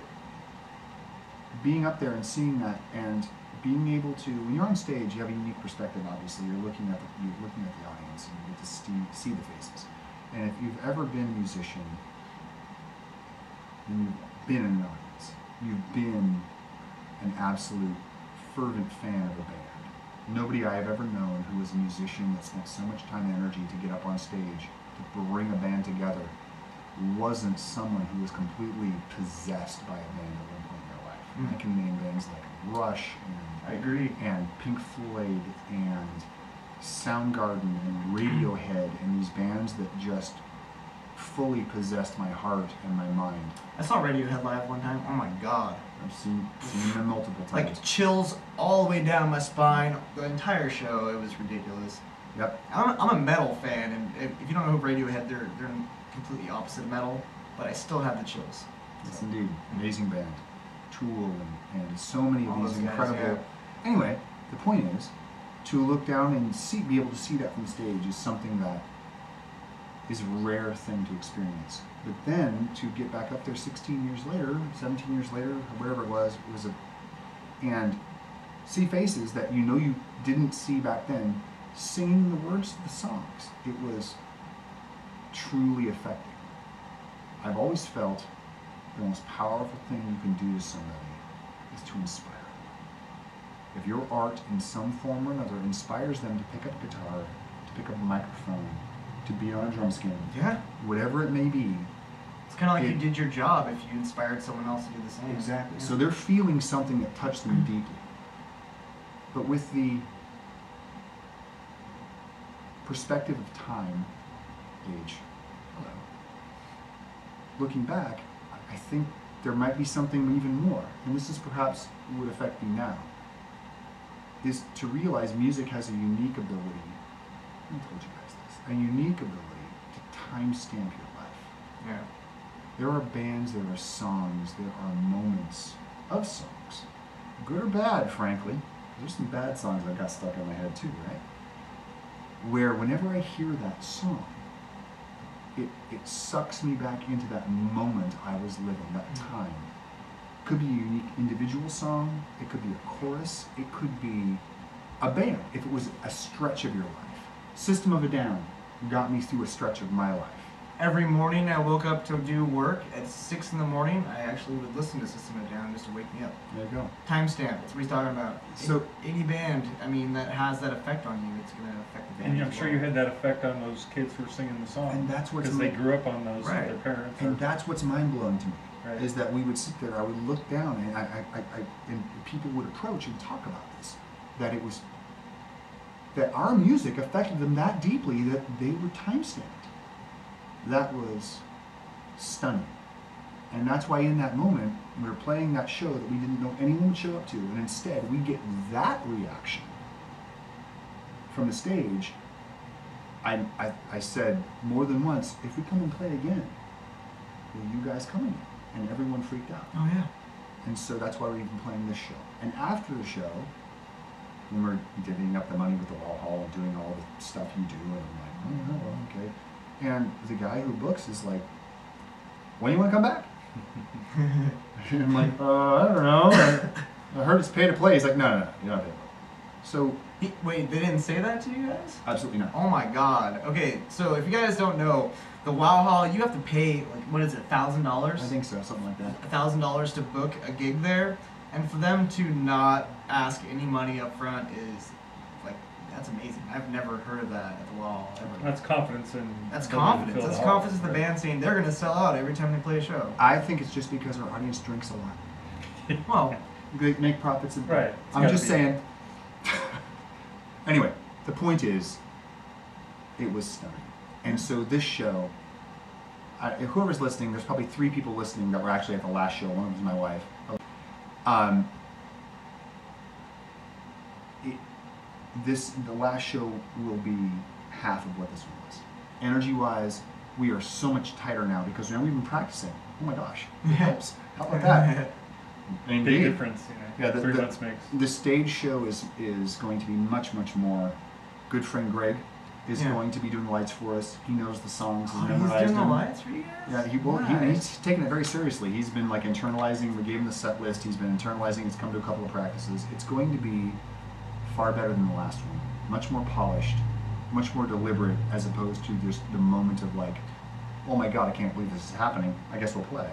Speaker 2: being up there and seeing that and being able to, when you're on stage, you have a unique perspective. Obviously, you're looking at the audience and you get to see the faces. And if you've ever been a musician, then you've been in an audience. You've been an absolute fervent fan of a band. Nobody I've ever known who was a musician that spent so much time and energy to get up on stage to bring a band together wasn't someone who was completely possessed by a band at one point in their life. I can name bands like Rush
Speaker 1: I agree.
Speaker 2: and Pink Floyd and Soundgarden and Radiohead and these bands that just fully possessed my heart and my mind.
Speaker 1: I saw Radiohead live one time. Oh my god.
Speaker 2: I've seen them multiple times.
Speaker 1: Like chills all the way down my spine. The entire show, it was ridiculous.
Speaker 2: Yep.
Speaker 1: I'm a metal fan, and if you don't know who Radiohead, they're completely opposite of metal, but I still have the chills.
Speaker 2: Yes, indeed. Amazing band. Tool and so many of
Speaker 1: All
Speaker 2: these
Speaker 1: those guys,
Speaker 2: incredible... Anyway, the point is, to look down and be able to see that from stage is something that is a rare thing to experience. But then, to get back up there 16 years later, 17 years later, or wherever it was and see faces that you didn't see back then, singing the words to the songs. It was truly affecting. I've always felt the most powerful thing you can do to somebody is to inspire them. If your art in some form or another inspires them to pick up a guitar, to pick up a microphone, to be on a drum skin,
Speaker 1: Yeah.
Speaker 2: whatever it may be.
Speaker 1: It's kind of like you did your job if you inspired someone else to do the same.
Speaker 2: Exactly.
Speaker 1: Yeah.
Speaker 2: So they're feeling something that touched them deeply. But with the perspective of time, age, looking back, I think there might be something even more, and this is perhaps would affect me now, is to realize music has a unique ability. I told you guys this. A a unique ability to timestamp your life.
Speaker 1: Yeah.
Speaker 2: There are bands, there are songs, there are moments of songs, good or bad, frankly. There's some bad songs that got stuck in my head too, right? Where whenever I hear that song, it sucks me back into that moment I was living, that time. It could be a unique individual song, it could be a chorus, it could be a band, if it was a stretch of your life. System of a Down got me through a stretch of my life.
Speaker 1: Every morning I woke up to do work at 6 in the morning. I actually would listen to System of a Down just to wake me up.
Speaker 2: There you go.
Speaker 1: Timestamp, that's what he's talking about.
Speaker 2: So
Speaker 1: any band, I mean, that has that effect on you, it's going to affect the band.
Speaker 4: And I'm
Speaker 1: as
Speaker 4: sure
Speaker 1: well.
Speaker 4: you had that effect on those kids who were singing the song.
Speaker 2: And that's what's
Speaker 4: because they grew up on those
Speaker 1: Right.
Speaker 4: with their parents.
Speaker 2: And that's what's mind-blowing to me,
Speaker 4: Right.
Speaker 2: is that we would sit there, I would look down, and and people would approach and talk about this, that it was, that our music affected them that deeply that they were time-stamped. That was stunning. And that's why in that moment, we were playing that show that we didn't know anyone would show up to, and instead we get that reaction from the stage. I said more than once, if we come and play again, will you guys come again? And everyone freaked out.
Speaker 1: Oh, yeah.
Speaker 2: And so that's why we're even playing this show. And after the show, when we're divvying up the money with the Hall and doing all the stuff you do, and I'm like, oh, okay. And the guy who books is like, when do you want to come back? And I'm like, I don't know. I heard it's pay to play. He's like, no, you're not pay to play. So,
Speaker 1: Wait, they didn't say that to you guys?
Speaker 2: absolutely not.
Speaker 1: Oh my god. Okay, so if you guys don't know, the WoW Hall, you have to pay, like, what is it, $1,000?
Speaker 2: I think so, something like that.
Speaker 1: $1,000 to book a gig there, and for them to not ask any money up front is, like, that's amazing. I've never heard of that at the WoW Hall, ever.
Speaker 4: That's confidence in.
Speaker 1: That's
Speaker 4: the ability to
Speaker 1: confidence.
Speaker 4: fill
Speaker 1: That's
Speaker 4: the hall,
Speaker 1: confidence in the
Speaker 4: right.
Speaker 1: band saying they're going to sell out every time they play a show.
Speaker 2: I think it's just because our audience drinks a lot.
Speaker 1: Well,
Speaker 2: They make profits and
Speaker 4: Right. It's
Speaker 2: I'm
Speaker 4: gotta
Speaker 2: just
Speaker 4: be.
Speaker 2: saying. Anyway, the point is, it was stunning. And so this show, whoever's listening, there's probably 3 people listening that were actually at the last show. One of them was my wife. The last show will be half of what this one was. Energy-wise, we are so much tighter now because now we've been practicing. Oh my gosh, it helps. How about that?
Speaker 4: Big
Speaker 2: Indeed.
Speaker 4: difference, you know.
Speaker 2: Yeah,
Speaker 4: 3 months makes.
Speaker 2: The stage show is going to be much more. Good friend Greg is
Speaker 1: Yeah.
Speaker 2: going to be doing the lights for us. He knows the songs.
Speaker 1: oh,
Speaker 2: He's
Speaker 1: he's
Speaker 2: memorized
Speaker 1: doing the
Speaker 2: them.
Speaker 1: lights for you guys?
Speaker 2: Yeah, he's taken it very seriously. He's been like internalizing. We gave him the set list. He's been internalizing. He's come to a couple of practices. It's going to be far better than the last one. Much more polished, much more deliberate, as opposed to just the moment of like, oh my god, I can't believe this is happening. I guess we'll play.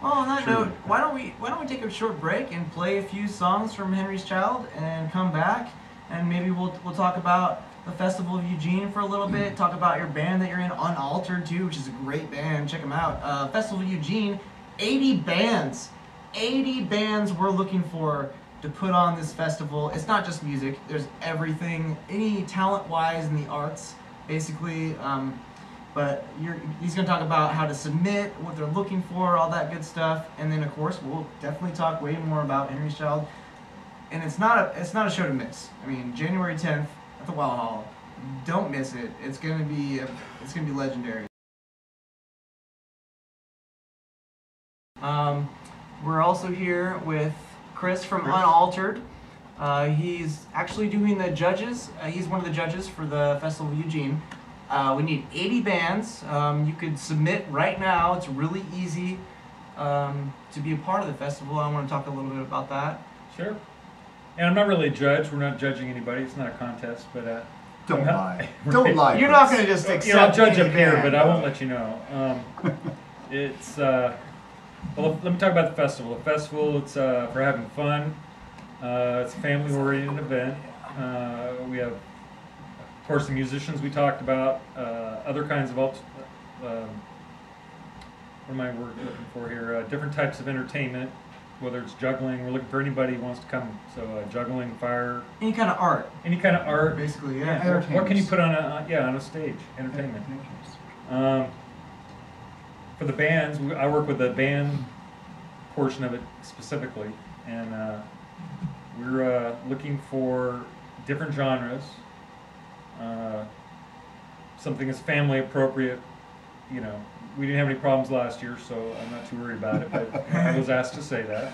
Speaker 1: Well, on that
Speaker 2: Truly.
Speaker 1: note, why don't we take a short break and play a few songs from Henry's Child and come back, and maybe we'll talk about the Festival of Eugene for a little bit, talk about your band that you're in, Unaltered too, which is a great band. Check them out. Festival of Eugene, 80 bands. 80 bands we're looking for to put on this festival. It's not just music. There's everything, any talent-wise in the arts, basically. But he's going to talk about how to submit, what they're looking for, all that good stuff. And then, of course, we'll definitely talk way more about Henry's Child. And it's not a show to miss. I mean, January 10th at the WoW Hall. Don't miss it. It's going to be legendary. We're also here with Chris from Unaltered. He's actually doing the judges. He's one of the judges for the Festival of Eugene. We need 80 bands. You could submit right now. It's really easy to be a part of the festival. I want to talk a little bit about that.
Speaker 4: Sure. And I'm not really a judge. We're not judging anybody. It's not a contest, but
Speaker 2: Don't
Speaker 4: I'm
Speaker 2: lie.
Speaker 4: not-
Speaker 2: Don't lie.
Speaker 1: You're not
Speaker 2: Chris.
Speaker 1: going to just accept
Speaker 4: you know, I'll judge
Speaker 1: any
Speaker 4: up here,
Speaker 1: band.
Speaker 4: but I won't let you know. It's well, let me talk about the festival. The festival, it's for having fun. It's a family-oriented event. We have, of course, the musicians we talked about. Other kinds of what am I looking for here? Different types of entertainment. Whether it's juggling, we're looking for anybody who wants to come. So juggling, fire,
Speaker 1: Any kind of art,
Speaker 4: any kind of art.
Speaker 1: basically,
Speaker 2: Yeah.
Speaker 1: yeah.
Speaker 4: What can you put on a stage? Entertainment. For the bands, I work with the band portion of it specifically, and we're looking for different genres, something that's family appropriate. You know, we didn't have any problems last year, so I'm not too worried about it. But I was asked to say that.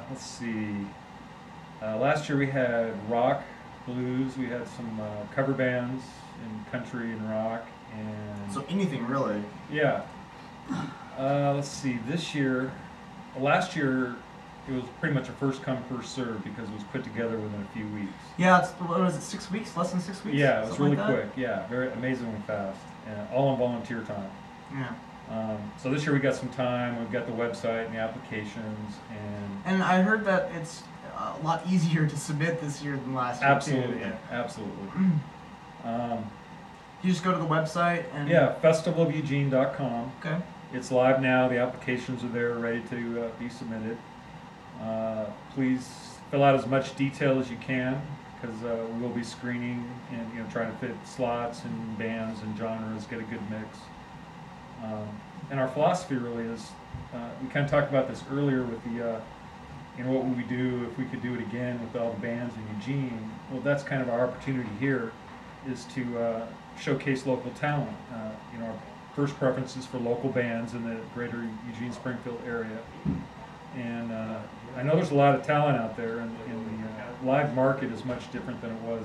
Speaker 4: Let's see. Last year we had rock, blues. We had some cover bands in country and rock, and
Speaker 1: So anything really.
Speaker 4: yeah. Let's see. This year, last year, it was pretty much a first come first serve because it was put together within a few weeks.
Speaker 1: Yeah, it's, what was it, 6 weeks? Less than 6 weeks?
Speaker 4: Yeah, it was
Speaker 1: Something
Speaker 4: really
Speaker 1: like
Speaker 4: quick. Yeah, very amazingly fast, and all on volunteer time.
Speaker 1: that? Yeah.
Speaker 4: So this year we got some time. We've got the website and the applications, and
Speaker 1: And I heard that it's a lot easier to submit this year than last year.
Speaker 4: absolutely,
Speaker 1: Too.
Speaker 4: absolutely.
Speaker 1: You just go to the website and.
Speaker 4: Yeah, festivalofeugene.com.
Speaker 1: Okay.
Speaker 4: It's live now. The applications are there, ready to be submitted. Please fill out as much detail as you can, because we will be screening and trying to fit slots and bands and genres, get a good mix. And our philosophy really is, we kind of talked about this earlier with the, what would we do if we could do it again with all the bands in Eugene? Well, that's kind of our opportunity here, is to showcase local talent. Our first preference is for local bands in the greater Eugene-Springfield area. And I know there's a lot of talent out there, and the live market is much different than it was,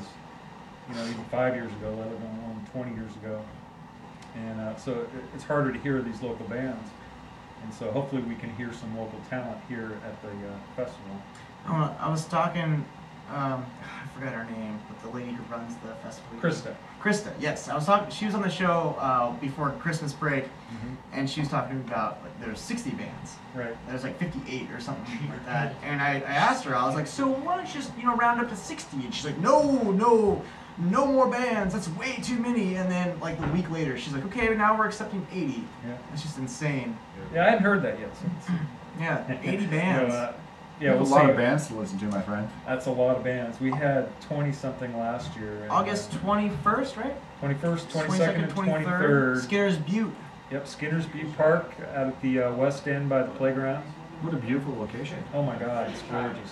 Speaker 4: even 5 years ago, let alone 20 years ago. And so it's harder to hear these local bands. And so hopefully we can hear some local talent here at the festival.
Speaker 1: I was talking, I forgot her name, but the lady who runs the festival. Krista, yes. I was talking. She was on the show before Christmas break, and she was talking about there's 60 bands.
Speaker 4: Right.
Speaker 1: There's like 58 or something like that. And I asked her, I was like, so why don't you just round up to 60? And she's like, no more bands. That's way too many. And then like the week later, she's like, okay, now we're accepting 80.
Speaker 4: Yeah.
Speaker 1: That's just insane.
Speaker 4: Yeah, I hadn't heard that yet. So
Speaker 1: Yeah, 80 bands.
Speaker 2: Yeah,
Speaker 4: we'll
Speaker 2: a lot
Speaker 4: see.
Speaker 2: of bands to listen to, my friend.
Speaker 4: That's a lot of bands. We had 20-something last year. And,
Speaker 1: August 21st, right?
Speaker 4: 21st, 22nd, and 23rd.
Speaker 1: Skinner's Butte.
Speaker 4: Yep, Skinner's Butte Park out at the west end by the playground.
Speaker 2: What a beautiful location.
Speaker 4: Oh my God, it's gorgeous.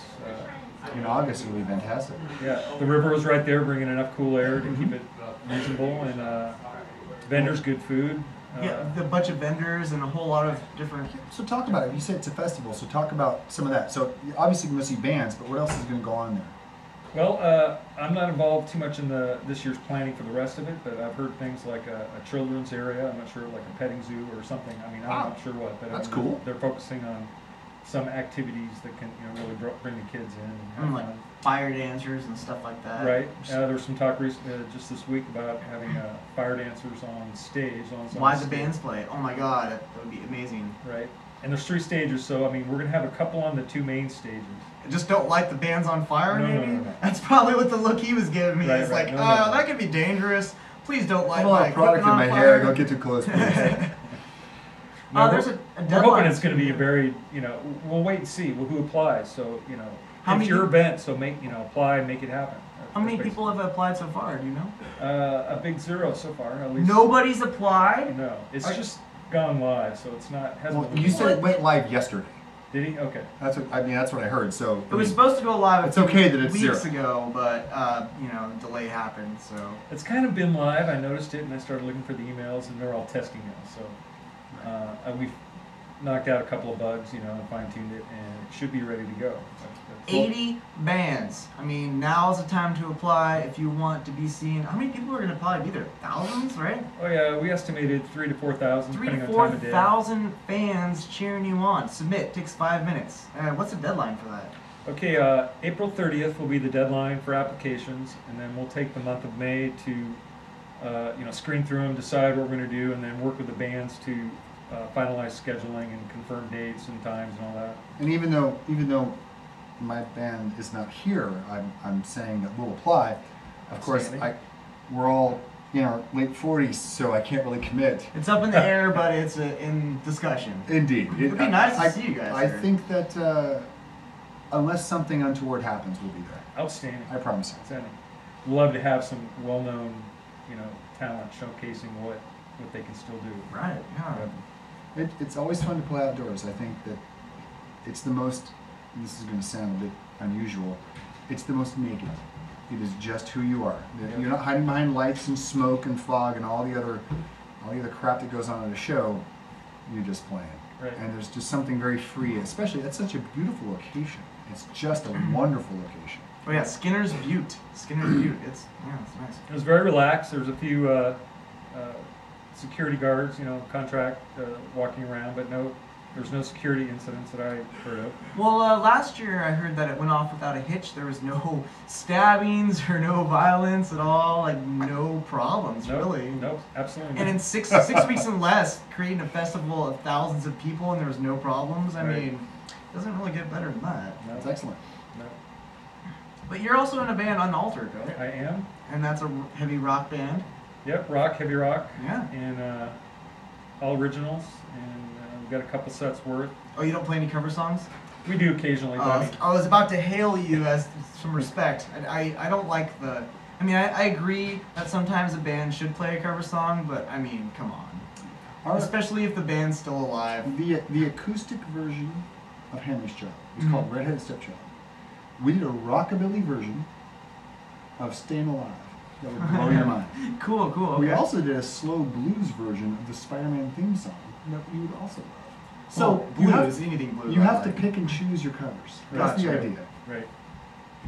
Speaker 2: In August, it'll be fantastic.
Speaker 4: Yeah, the river was right there, bringing enough cool air to keep it reasonable, and vendors, good food.
Speaker 1: Yeah, the bunch of vendors and a whole lot of different.
Speaker 2: So talk about it. You said it's a festival, so talk about some of that. So obviously you're going to see bands, but what else is going to go on there?
Speaker 4: Well, I'm not involved too much in this year's planning for the rest of it, but I've heard things like a children's area. I'm not sure, like a petting zoo or something. I mean, I'm not sure what, but
Speaker 2: That's cool.
Speaker 4: They're focusing on some activities that can really bring the kids in and have
Speaker 1: Like
Speaker 4: fun.
Speaker 1: fire dancers and stuff like that.
Speaker 4: Right. There was some talk just this week about having fire dancers on stage.
Speaker 1: Why the bands play? Oh my God, that would be amazing.
Speaker 4: Right. And there's 3 stages, so I mean, we're gonna have a couple on the 2 main stages.
Speaker 1: Just don't light the bands on fire,
Speaker 4: No,
Speaker 1: maybe?
Speaker 4: no.
Speaker 1: That's probably what the look he was giving me.
Speaker 4: Right,
Speaker 1: It's
Speaker 4: right.
Speaker 1: like,
Speaker 4: No.
Speaker 1: that could be dangerous. Please don't
Speaker 2: I
Speaker 1: light
Speaker 2: have a
Speaker 1: my
Speaker 2: lot of product
Speaker 1: equipment
Speaker 2: in my
Speaker 1: on
Speaker 2: hair.
Speaker 1: fire.
Speaker 2: Don't get too close, please.
Speaker 4: No,
Speaker 1: There's a
Speaker 4: we're
Speaker 1: deadline.
Speaker 4: hoping it's going to be a very, we'll wait and see who applies. So,
Speaker 1: How
Speaker 4: it's
Speaker 1: many
Speaker 4: your
Speaker 1: people-
Speaker 4: event, so apply, make it happen.
Speaker 1: How many
Speaker 4: That's
Speaker 1: people have applied so far? Do you know?
Speaker 4: basically- a big 0 so far, at least.
Speaker 1: Nobody's applied?
Speaker 4: No, it's
Speaker 1: Are-
Speaker 4: just gone live, so it's not. Hasn't
Speaker 2: Well,
Speaker 4: been
Speaker 2: you said
Speaker 4: live.
Speaker 2: it went live yesterday.
Speaker 4: Did he? Okay.
Speaker 2: That's what I heard. So
Speaker 1: It was supposed to go live
Speaker 2: It's okay that it's
Speaker 1: weeks
Speaker 2: 0.
Speaker 1: ago, but delay happened. So
Speaker 4: It's kind of been live. I noticed it, and I started looking for the emails, and they're all testing now. So we've knocked out a couple of bugs, and fine-tuned it, and it should be ready to go. That's-
Speaker 1: 80 bands. I mean, now's the time to apply if you want to be seen. How many people are going to apply? Be there? Thousands, right?
Speaker 4: Oh yeah, we estimated 3,000 to 4,000,
Speaker 1: 3
Speaker 4: depending
Speaker 1: to
Speaker 4: on time of day.
Speaker 1: 4,000 fans cheering you on. Submit. Takes 5 minutes. What's the deadline for that?
Speaker 4: Okay, April 30th will be the deadline for applications, and then we'll take the month of May to, screen through them, decide what we're going to do, and then work with the bands to finalize scheduling and confirm dates and times and all that.
Speaker 2: And even though my band is not here, I'm saying that we'll apply. Of course,
Speaker 4: Outstanding.
Speaker 2: we're all late 40s, so I can't really commit.
Speaker 1: It's up in the air, but it's in discussion.
Speaker 2: Indeed,
Speaker 1: It'd be nice to see you guys
Speaker 2: I
Speaker 1: there.
Speaker 2: think that unless something untoward happens, we'll be there.
Speaker 4: Outstanding.
Speaker 2: I promise you.
Speaker 4: Outstanding. Love to have some well-known, talent showcasing what they can still do.
Speaker 1: Right, yeah.
Speaker 2: It's always fun to play outdoors. I think that it's the most. And this is going to sound a bit unusual. It's the most naked. It is just who you are.
Speaker 4: Yep.
Speaker 2: You're not hiding behind lights and smoke and fog and all the other crap that goes on at a show. You're just playing.
Speaker 4: Right.
Speaker 2: And there's just something very free, especially that's such a beautiful location. It's just a wonderful location.
Speaker 1: Oh yeah, Skinner's Butte. Skinner's Butte. It's nice.
Speaker 4: It was very relaxed. There was a few security guards, contract walking around, but there's no security incidents that I heard of.
Speaker 1: Well, last year I heard that it went off without a hitch. There was no stabbings or no violence at all, like no problems, really.
Speaker 4: Nope, absolutely.
Speaker 1: And in six weeks and less, creating a festival of thousands of people and there was no problems. I mean, it doesn't really get better than that.
Speaker 4: No.
Speaker 2: That's excellent.
Speaker 4: No.
Speaker 1: But you're also in a band, Unaltered, right?
Speaker 4: I am.
Speaker 1: And that's a heavy rock band.
Speaker 4: Yep, heavy rock.
Speaker 1: Yeah.
Speaker 4: And all originals, and we've got a couple sets worth.
Speaker 1: Oh, you don't play any cover songs?
Speaker 4: We do occasionally.
Speaker 1: I was about to hail you as some respect. I don't like the... I mean, I agree that sometimes a band should play a cover song, but I mean, come on. Especially if the band's still alive.
Speaker 2: The acoustic version of Henry's Child is called Redheaded Stepchild. We did a rockabilly version of Staying Alive. That would blow your mind.
Speaker 1: Cool, okay.
Speaker 2: We also did a slow blues version of the Spider-Man theme song that you would also love.
Speaker 1: So, blues, anything blues.
Speaker 2: You have to pick and choose your covers. That's the idea.
Speaker 4: Right.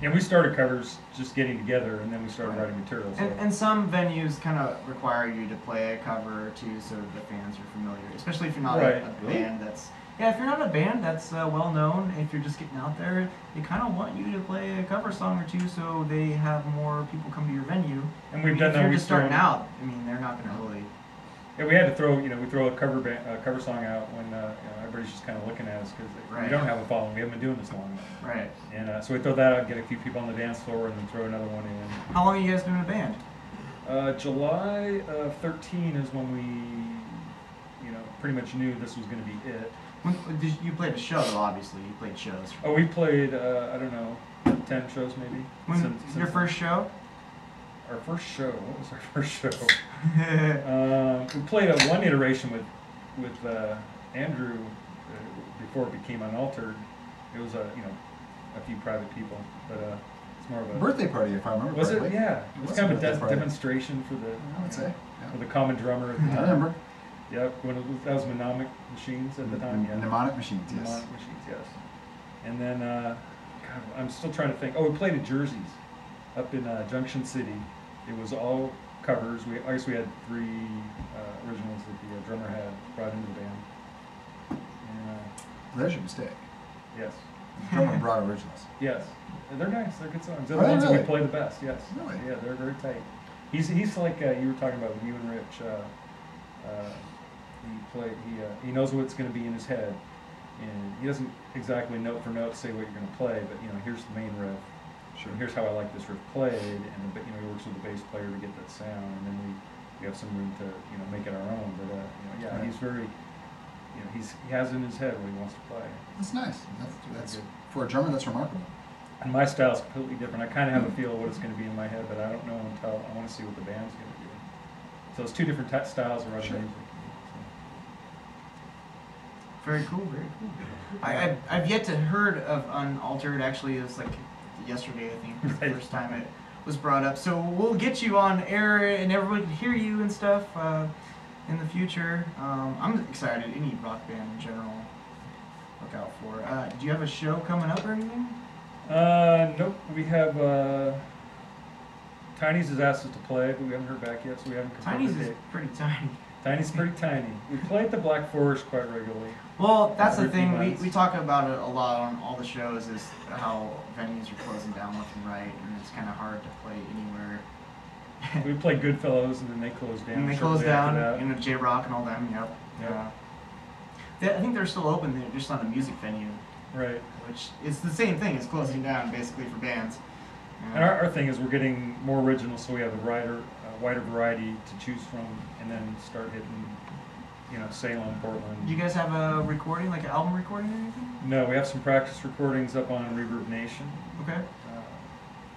Speaker 4: And we started covers just getting together, and then we started writing material. So.
Speaker 1: And some venues kind of require you to play a cover or two so the fans are familiar, especially if you're not a band that's... Yeah, if you're not a band that's well known, if you're just getting out there, they kind of want you to play a cover song or two so they have more people come to your venue.
Speaker 4: And we've done that.
Speaker 1: If you're just starting out, I mean, they're not going to really...
Speaker 4: Yeah, we had to throw, we throw a cover song out when everybody's just kind of looking at us because we don't have a following. We haven't been doing this long.
Speaker 1: Right.
Speaker 4: And so we throw that out, get a few people on the dance floor, and then throw another one in.
Speaker 1: How long have you guys been in a band?
Speaker 4: July of 13 is when we, pretty much knew this was going to be it.
Speaker 1: You played a show, though, obviously. You played shows.
Speaker 4: Oh, we played, 10 shows maybe.
Speaker 1: Since your first show?
Speaker 4: Our first show. What was our first show? We played one iteration with Andrew before it became Unaltered. It was a few private people, but it's more of a
Speaker 2: birthday party, if I remember correctly.
Speaker 4: Was it? Yeah, it was kind of a demonstration for the
Speaker 2: I would say
Speaker 4: for the common drummer at the time.
Speaker 2: I remember.
Speaker 4: Yep, that was mnemonic machines at the time. Yeah.
Speaker 2: Mnemonic machines, yes.
Speaker 4: Mnemonic machines, yes. And then, God, I'm still trying to think. Oh, we played at Jersey's up in Junction City. It was all covers. I guess we had 3 originals that the drummer had brought into the band. And,
Speaker 2: There's your mistake.
Speaker 4: yes.
Speaker 2: The drummer brought originals.
Speaker 4: Yes. And they're nice. They're good songs. They're
Speaker 2: Are
Speaker 4: the
Speaker 2: they
Speaker 4: ones that
Speaker 2: really?
Speaker 4: we play the best. Yes.
Speaker 2: Really?
Speaker 4: Yeah, they're very tight. He's like you were talking about with you and Rich. He knows what's going to be in his head, and he doesn't exactly note for note say what you're going to play, but here's the main riff.
Speaker 2: Sure.
Speaker 4: And here's how I like this riff played, and he works with the bass player to get that sound, and then we have some room to make it our own. But
Speaker 2: Right.
Speaker 4: he's very he has in his head what he wants to play.
Speaker 2: That's nice. That's for a drummer. That's remarkable.
Speaker 4: And my style is completely different. I kind of have a feel of what it's going to be in my head, but I don't know until I want to see what the band's going to do. So it's 2 different styles of writing music.
Speaker 1: Very cool, very cool. I've yet to heard of Unaltered. Actually, it was like yesterday, I think, was the first time it was brought up. So we'll get you on air and everybody can hear you and stuff in the future. I'm excited. Any rock band in general, look out for. Do you have a show coming up or anything?
Speaker 4: Nope. We have Tiny's has asked us to play, but we haven't heard back yet, so we haven't confirmed
Speaker 1: Tiny's
Speaker 4: the
Speaker 1: is
Speaker 4: date.
Speaker 1: pretty tiny.
Speaker 4: Tiny's pretty tiny. We play at the Black Forest quite regularly.
Speaker 1: Well, that's the
Speaker 4: Every few
Speaker 1: thing.
Speaker 4: months.
Speaker 1: We talk about it a lot on all the shows, is how venues are closing down left and right, and it's kind of hard to play anywhere.
Speaker 4: We play Goodfellows, and then they close down.
Speaker 1: And they
Speaker 4: shortly
Speaker 1: close down,
Speaker 4: after that.
Speaker 1: J-Rock and all them, yep.
Speaker 4: Yep.
Speaker 1: I think they're still open, they're just not a music venue,
Speaker 4: Right.
Speaker 1: which is the same thing, it's closing down basically for bands.
Speaker 4: And our thing is we're getting more original, so we have a wider variety to choose from, and then start hitting, Salem, Portland.
Speaker 1: Do you guys have a recording, like an album recording or anything?
Speaker 4: No, we have some practice recordings up on Reverb Nation.
Speaker 1: Okay.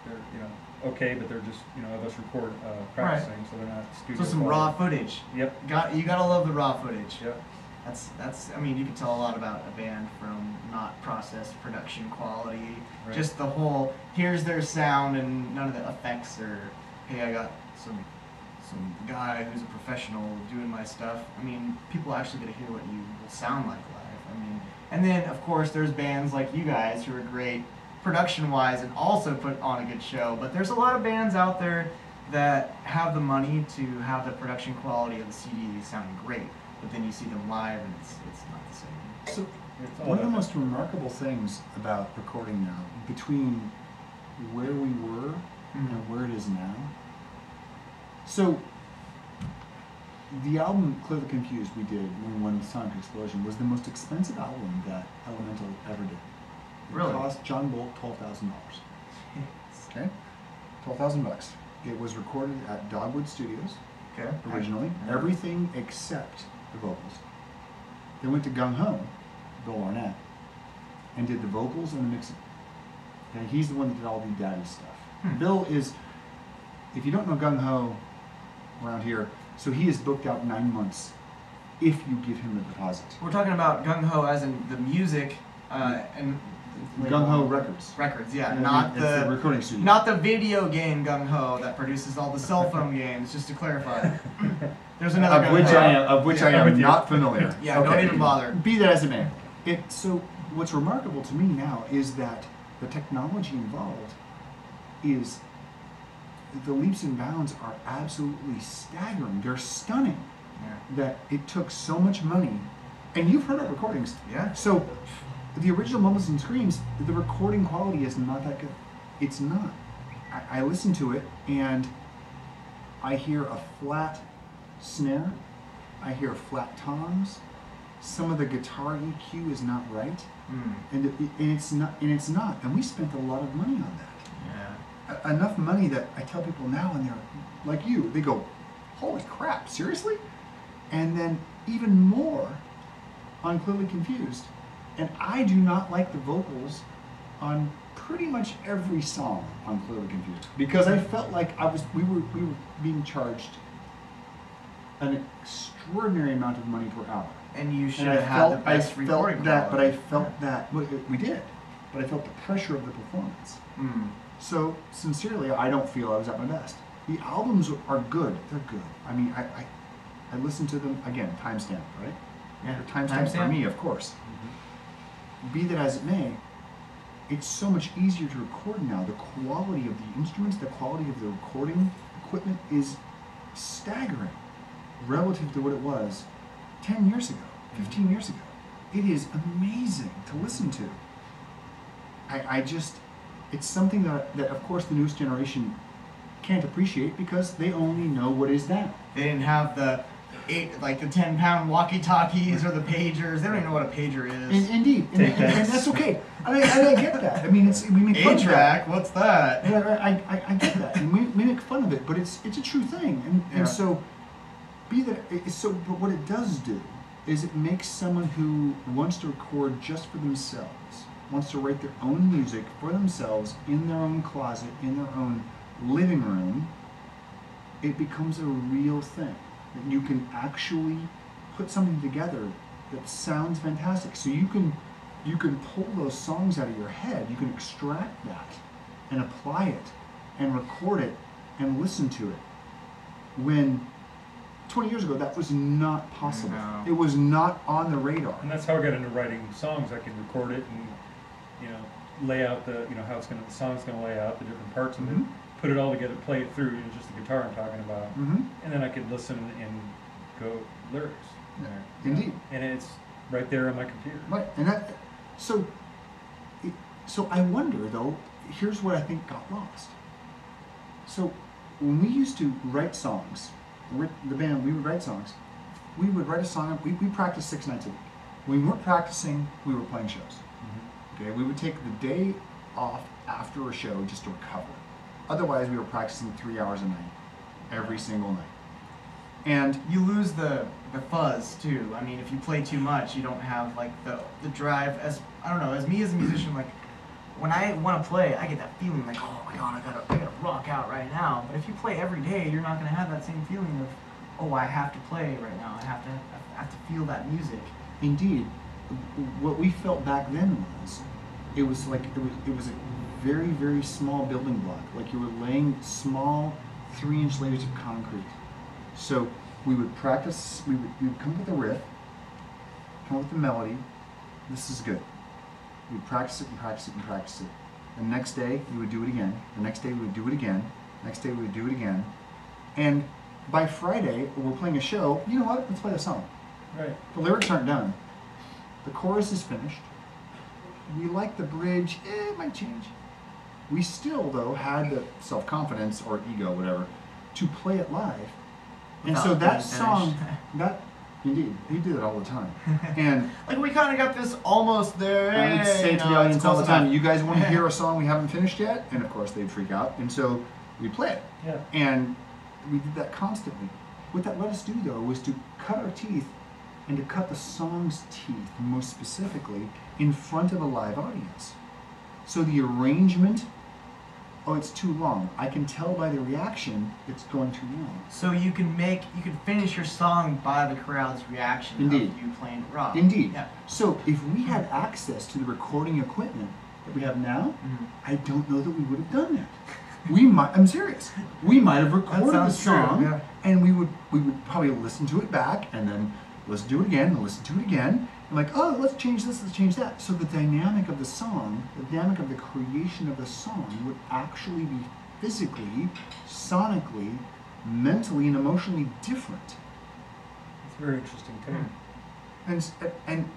Speaker 4: They're okay, but they're just of us record practicing, so they're not studio.
Speaker 1: So some
Speaker 4: quality.
Speaker 1: raw footage.
Speaker 4: Yep.
Speaker 1: You gotta love the raw footage.
Speaker 4: Yep.
Speaker 1: That's. I mean, you can tell a lot about a band from not processed production quality.
Speaker 4: Right.
Speaker 1: Just the whole. Here's their sound and none of the effects or. Hey, I got some guy who's a professional doing my stuff. I mean, people actually get to hear what you will sound like live. I mean, and then of course there's bands like you guys who are great production-wise and also put on a good show. But there's a lot of bands out there that have the money to have the production quality of the CD sounding great, but then you see them live and it's not the same.
Speaker 2: So
Speaker 4: It's all
Speaker 2: one of the
Speaker 4: about
Speaker 2: most remarkable things about recording now, between where we were and where it is now. So the album Clearly Confused we did when we won Sonic Explosion was the most expensive album that Elemental ever did. It
Speaker 1: Really?
Speaker 2: cost John Bolt $12,000. Okay? $12,000. It was recorded at Dogwood Studios
Speaker 1: Okay.
Speaker 2: originally.
Speaker 1: Yeah.
Speaker 2: Everything except the vocals. They went to Gung Ho, Bill Arnett, and did the vocals and the mixing. Okay, he's the one that did all the daddy stuff. Bill is, if you don't know Gung Ho around here, so he is booked out 9 months if you give him a deposit.
Speaker 1: We're talking about Gung Ho as in the music and
Speaker 2: Gung Ho Records.
Speaker 1: records, yeah,
Speaker 2: And
Speaker 1: not
Speaker 2: it's the recording studio.
Speaker 1: not the video game Gung Ho that produces all the cell phone games. Just to clarify, there's another
Speaker 2: Of which I
Speaker 1: Yeah.
Speaker 2: am not familiar.
Speaker 1: Yeah, don't even bother.
Speaker 2: Be that as it may. So what's remarkable to me now is that the technology involved is, the leaps and bounds are absolutely staggering. They're stunning.
Speaker 1: Yeah.
Speaker 2: That it took so much money, and you've heard our recordings.
Speaker 1: Yeah.
Speaker 2: So the original Mumbles and Screams, the recording quality is not that good. It's not. I listen to it and I hear a flat snare. I hear flat toms. Some of the guitar EQ is not right, and it's not. And we spent a lot of money on that.
Speaker 1: Yeah.
Speaker 2: Enough money that I tell people now, and they're like you. They go, "Holy crap, seriously?" And then even more on Clearly Confused. And I do not like the vocals on pretty much every song on Clearly Confused, because I felt like we were being charged an extraordinary amount of money per hour.
Speaker 1: And you should
Speaker 2: And
Speaker 1: have had the best recording
Speaker 2: that, but I
Speaker 1: quality.
Speaker 2: felt that we did, but I felt the pressure of the performance. So sincerely, I don't feel I was at my best. The albums are good; they're good. I mean, I listen to them again. Timestamp, right?
Speaker 1: Yeah.
Speaker 2: Timestamp for me, of course. Be that as it may, it's so much easier to record now. The quality of the instruments, the quality of the recording equipment is staggering relative to what it was 10 years ago, 15 years ago. It is amazing to listen to. I just, it's something that of course the newest generation can't appreciate because they only know what is now.
Speaker 1: They didn't have the 10-pound walkie-talkies or the pagers. They don't even know what a pager is.
Speaker 2: Indeed, and that's okay. I get that. I mean, we make fun of that.
Speaker 1: A-track, what's that?
Speaker 2: Yeah, I get that. And we make fun of it, but it's a true thing. And so, but what it does do is it makes someone who wants to record just for themselves, wants to write their own music for themselves in their own closet, in their own living room, it becomes a real thing. That you can actually put something together that sounds fantastic. So you can pull those songs out of your head, you can extract that and apply it and record it and listen to it. When 20 years ago that was not possible.
Speaker 1: No.
Speaker 2: It was not on the radar.
Speaker 4: And that's how I got into writing songs. I can record it and, lay out the song's gonna lay out the different parts of it, put it all together, play it through, just the guitar I'm talking about, and then I could listen and go lyrics. There.
Speaker 2: Indeed.
Speaker 4: And it's right there on my computer.
Speaker 2: Right, and so I wonder though, here's what I think got lost. So when we used to write songs, the band, we would write songs, we would write a song, we practiced 6 nights a week. When we weren't practicing, we were playing shows. Okay, we would take the day off after a show just to recover. Otherwise, we were practicing 3 hours a night, every single night. And
Speaker 1: You lose the fuzz too. I mean, if you play too much, you don't have like the drive. As me as a musician, like when I want to play, I get that feeling like, oh my god, I gotta rock out right now. But if you play every day, you're not gonna have that same feeling of oh, I have to play right now. I have to feel that music.
Speaker 2: Indeed, what we felt back then was, it was a very, very small building block. Like you were laying small 3-inch layers of concrete. So we would practice. We would come up with a riff, come up with a melody. This is good. We'd practice it and practice it and practice it. The next day we would do it again. The next day we would do it again. Next day we would do it again. And by Friday, when we're playing a show, you know what? Let's play a song.
Speaker 4: Right.
Speaker 2: The lyrics aren't done. The chorus is finished. We like the bridge. It might change. We still, though, had the self-confidence or ego, whatever, to play it live. And so
Speaker 1: Without
Speaker 2: that
Speaker 1: being
Speaker 2: song,
Speaker 1: finished.
Speaker 2: indeed, he did it all the time. And
Speaker 1: Like we kind of got this almost there.
Speaker 2: I would say to the
Speaker 1: it's
Speaker 2: audience all the
Speaker 1: close
Speaker 2: time,
Speaker 1: enough.
Speaker 2: you guys want to hear a song we haven't finished yet? And of course they'd freak out. And so we'd play it.
Speaker 4: Yeah.
Speaker 2: And we did that constantly. What that let us do, though, was to cut our teeth and to cut the song's teeth, most specifically, in front of a live audience. So the arrangement, oh, it's too long. I can tell by the reaction it's going too long.
Speaker 1: So you can finish your song by the crowd's reaction
Speaker 2: Indeed.
Speaker 1: of you playing rock.
Speaker 2: Indeed.
Speaker 1: Yeah.
Speaker 2: So if we had access to the recording equipment that we have now, I don't know that we would have done that. We might. I'm serious. We might have recorded the
Speaker 1: sounds true,
Speaker 2: song,
Speaker 1: yeah.
Speaker 2: and we would probably listen to it back, and then listen to it again, and listen to it again, and like, oh, let's change this, let's change that. So the dynamic of the song, the dynamic of the creation of the song, would actually be physically, sonically, mentally, and emotionally different.
Speaker 4: It's very interesting too.
Speaker 2: And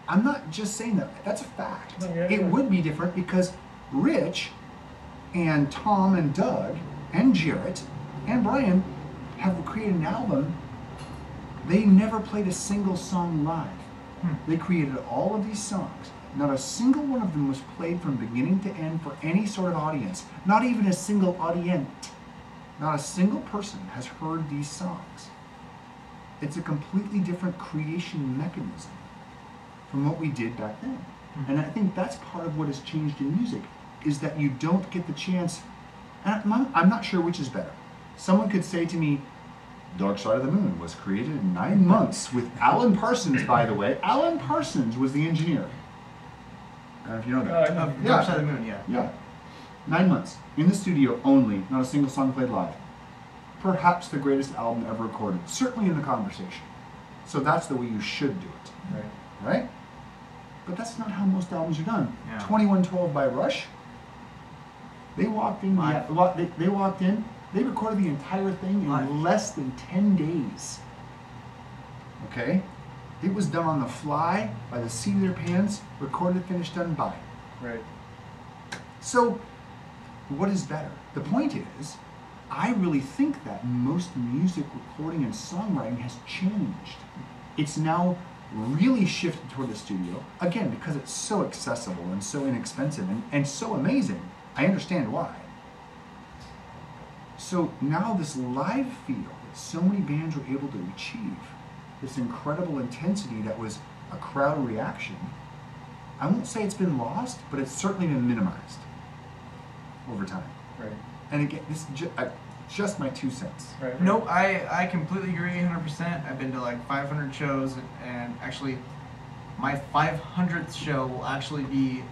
Speaker 2: I'm not just saying that. That's a fact.
Speaker 4: No, yeah,
Speaker 2: It
Speaker 4: yeah.
Speaker 2: would be different because Rich and Tom and Doug and Jarrett and Brian have created an album. They never played a single song live. They created all of these songs. Not a single one of them was played from beginning to end for any sort of audience. Not even a single audient. Not a single person has heard these songs. It's a completely different creation mechanism from what we did back then. And I think that's part of what has changed in music, is that you don't get the chance, and I'm not sure which is better. Someone could say to me, Dark Side of the Moon was created in 9 months with Alan Parsons, by the way. Alan Parsons was the engineer. I don't know if you know that.
Speaker 1: Dark Side of the Moon, yeah.
Speaker 2: Yeah. 9 months. In the studio only, not a single song played live. Perhaps the greatest album ever recorded. Certainly in the conversation. So that's the way you should do it.
Speaker 4: Right.
Speaker 2: Right? But that's not how most albums are done.
Speaker 1: Yeah.
Speaker 2: 2112 by Rush. They walked in.
Speaker 1: Live.
Speaker 2: They walked in. They recorded the entire thing in
Speaker 1: Live.
Speaker 2: less than 10 days. Okay? It was done on the fly, by the seat of their pants, recorded, finished, done, by.
Speaker 4: Right.
Speaker 2: So, what is better? The point is, I really think that most music recording and songwriting has changed. It's now really shifted toward the studio, again, because it's so accessible and so inexpensive and so amazing. I understand why. So now this live feel that so many bands were able to achieve, this incredible intensity that was a crowd reaction, I won't say it's been lost, but it's certainly been minimized over time.
Speaker 4: Right.
Speaker 2: And again, this is just my 2 cents.
Speaker 4: Right.
Speaker 1: Nope, I completely agree 100%. I've been to like 500 shows, and actually my 500th show will actually be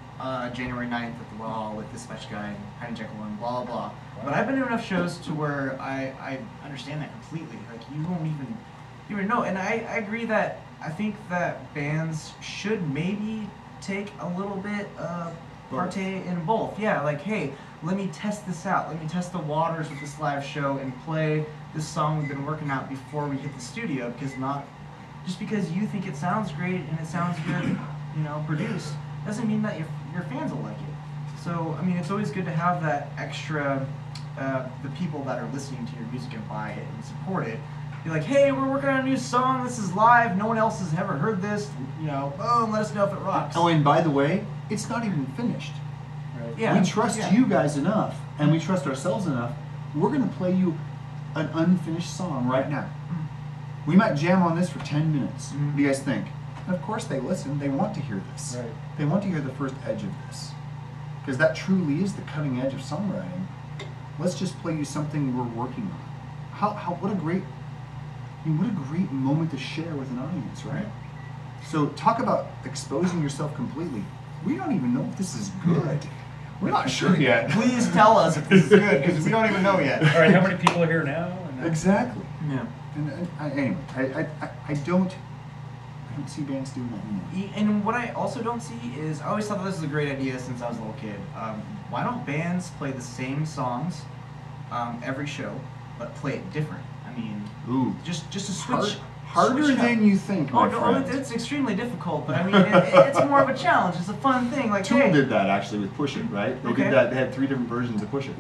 Speaker 1: January 9th at the Wall with this much guy, Heidi Jekyll, and blah, blah, blah. But I've been to enough shows to where I understand that completely. Like, you won't even know. And I agree that I think that bands should maybe take a little bit of partay in both. Yeah, like, hey, let me test this out. Let me test the waters with this live show and play this song we've been working out before we hit the studio, because not just because you think it sounds great and it sounds good, produced, doesn't mean that your fans will like it. So, I mean, it's always good to have that extra, the people that are listening to your music and buy it and support it. Be like, hey, we're working on a new song, this is live, no one else has ever heard this, boom, let us know if it rocks.
Speaker 2: Oh, and by the way, it's not even finished.
Speaker 4: Right.
Speaker 1: Yeah.
Speaker 2: We trust you guys enough, and we trust ourselves enough. We're going to play you an unfinished song right now. We might jam on this for 10 minutes. What do you guys think? And of course they listen. They want to hear this.
Speaker 4: Right.
Speaker 2: They want to hear the first edge of this. Because that truly is the cutting edge of songwriting. Let's just play you something we're working on. What a great I mean, what a great moment to share with an audience, right? So talk about exposing yourself completely. We don't even know if this is good. We're not sure yet.
Speaker 1: Please tell us if this is good, because we don't even know yet.
Speaker 4: All right, how many people are here now?
Speaker 2: Exactly.
Speaker 1: Yeah.
Speaker 2: And anyway, I don't see bands doing that anymore.
Speaker 1: And what I also don't see is, I always thought this was a great idea since I was a little kid. Why don't bands play the same songs every show, but play it different? I mean,
Speaker 2: Ooh,
Speaker 1: just to switch.
Speaker 2: harder
Speaker 1: switch it up.
Speaker 2: than you think, my friend.
Speaker 1: It's extremely difficult, but I mean, it's more of a challenge. It's a fun thing. Like,
Speaker 2: Tool
Speaker 1: hey.
Speaker 2: did that actually with Push It, right? They
Speaker 1: Okay.
Speaker 2: did that. They had 3 different versions of Push It.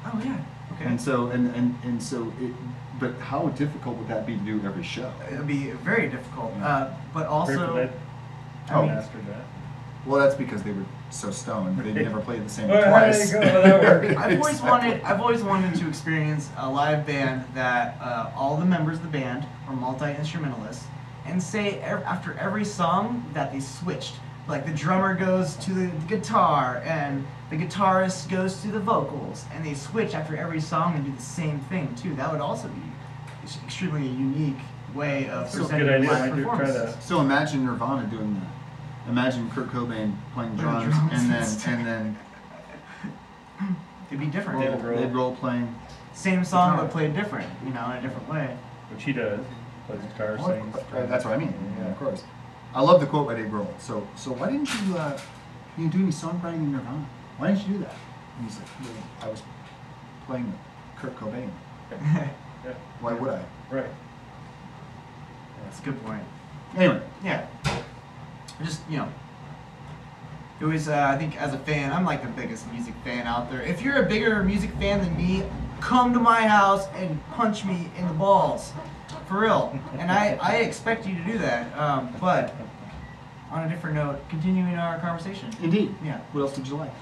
Speaker 1: Oh yeah. Okay.
Speaker 2: And so and so it. But how difficult would that be to do every show?
Speaker 1: It'd be very difficult. But
Speaker 4: Grateful
Speaker 1: also,
Speaker 4: Dead
Speaker 1: I mean,
Speaker 4: mastered that.
Speaker 2: Well, that's because they were so stoned. They never played the same
Speaker 4: Well,
Speaker 2: twice.
Speaker 4: there you go. That worked.
Speaker 1: I've always wanted to experience a live band that all the members of the band are multi-instrumentalists, and say after every song that they switched. Like the drummer goes to the guitar and the guitarist goes to the vocals, and they switch after every song and do the same thing too. That would also be extremely unique way of
Speaker 4: That's a
Speaker 1: presenting
Speaker 4: good idea.
Speaker 1: live
Speaker 4: I might try
Speaker 1: performances.
Speaker 4: that.
Speaker 2: So imagine Nirvana doing that. Imagine Kurt Cobain playing drums, and then
Speaker 1: It'd be different.
Speaker 4: Dave Grohl.
Speaker 2: Dave Grohl playing.
Speaker 1: Same song
Speaker 2: Guitar.
Speaker 1: but played different, in a different way.
Speaker 4: Which he does. Plays guitar, sings.
Speaker 2: That's what I mean. Yeah, of course. I love the quote by Dave Grohl. So why didn't you do any songwriting in Nirvana? Why didn't you do that? And he's like, well, I was playing with Kurt Cobain.
Speaker 4: Yeah.
Speaker 2: Why would I?
Speaker 4: Right.
Speaker 1: That's a good point.
Speaker 2: Anyway,
Speaker 1: Yeah. Just, it was, I think as a fan, I'm like the biggest music fan out there. If you're a bigger music fan than me, come to my house and punch me in the balls. For real. And I expect you to do that. But on a different note, continuing our conversation.
Speaker 2: indeed.
Speaker 1: Yeah.
Speaker 2: What else did you like?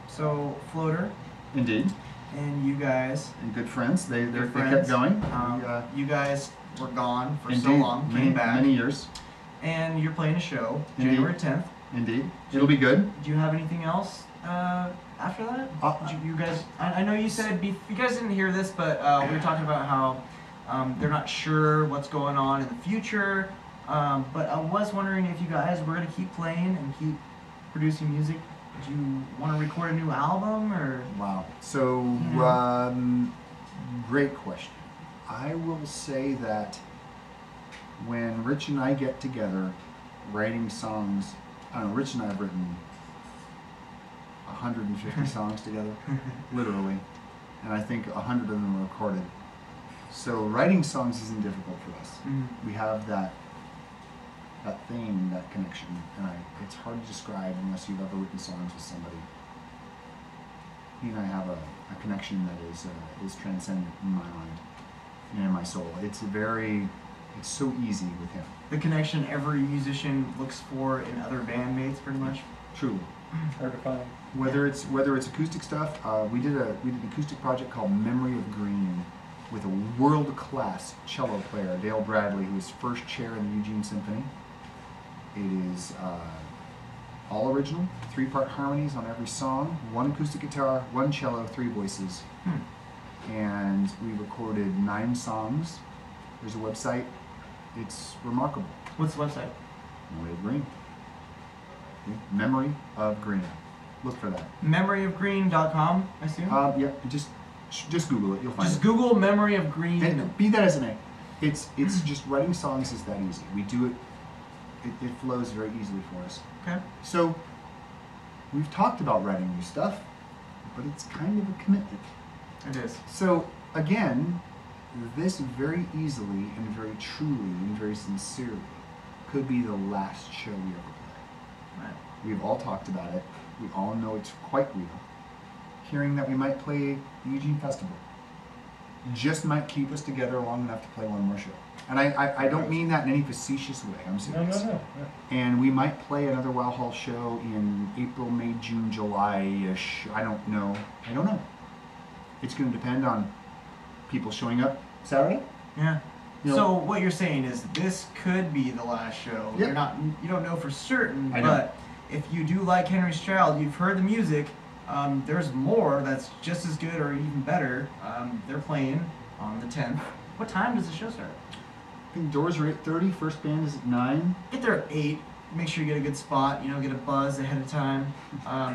Speaker 1: So Floater
Speaker 2: Indeed.
Speaker 1: and you guys,
Speaker 2: And good friends. They
Speaker 1: good
Speaker 2: kept
Speaker 1: friends.
Speaker 2: going.
Speaker 1: You guys were gone for so
Speaker 2: Indeed.
Speaker 1: long, came back,
Speaker 2: Many years.
Speaker 1: and you're playing a show
Speaker 2: Indeed.
Speaker 1: January 10th.
Speaker 2: Indeed. It'll be good.
Speaker 1: Do you have anything else after that? You guys, I know you said you guys didn't hear this, but we were talking about how they're not sure what's going on in the future. But I was wondering if you guys were gonna keep playing and keep producing music. Do you want to record a new album or?
Speaker 2: Wow. So, great question. I will say that when Rich and I get together writing songs, I don't know, Rich and I have written 150 songs together, literally, and I think 100 of them are recorded. So writing songs isn't difficult for us. We have that thing, that connection, and it's hard to describe unless you've ever written songs with somebody. He and I have a connection that is transcendent in my mind and in my soul. It's so easy with him.
Speaker 1: The connection every musician looks for in other bandmates, pretty much.
Speaker 2: Truly.
Speaker 4: Hard to find.
Speaker 2: Whether it's acoustic stuff, we did an acoustic project called Memory of Green with a world-class cello player, Dale Bradley, who was first chair in the Eugene Symphony. It is all original, 3-part harmonies on every song, 1 acoustic guitar, 1 cello, 3 voices. And we recorded 9 songs. There's a website. It's remarkable.
Speaker 1: What's the website?
Speaker 2: Memory of Green. Memory of Green. Look for that.
Speaker 1: Memoryofgreen.com, I assume?
Speaker 2: Yeah, just Google it. You'll find
Speaker 1: Just
Speaker 2: it.
Speaker 1: Google Memory of Green.
Speaker 2: And be that as it may, it's just writing songs is that easy. We do it. It flows very easily for us.
Speaker 1: Okay.
Speaker 2: So we've talked about writing new stuff, but it's kind of a commitment.
Speaker 1: It is.
Speaker 2: So again, this very easily and very truly and very sincerely could be the last show we ever play.
Speaker 1: Right.
Speaker 2: We've all talked about it. We all know it's quite real. Hearing that we might play the Eugene Festival just might keep us together long enough to play one more show. And I don't mean that in any facetious way. I'm serious.
Speaker 4: No.
Speaker 2: And we might play another Wow Hall show in April, May, June, July-ish. I don't know. It's going to depend on people showing up Saturday.
Speaker 1: Yeah.
Speaker 2: You know-
Speaker 1: So what you're saying is this could be the last show.
Speaker 2: Yep.
Speaker 1: You don't know for certain,
Speaker 2: I know.
Speaker 1: but if you do like Henry's Child, you've heard the music. There's more that's just as good or even better. They're playing on the 10th. What time does the show start?
Speaker 2: think doors are 8:30. First band is at 9.
Speaker 1: Get there at 8. Make sure you get a good spot. You know, get a buzz ahead of time.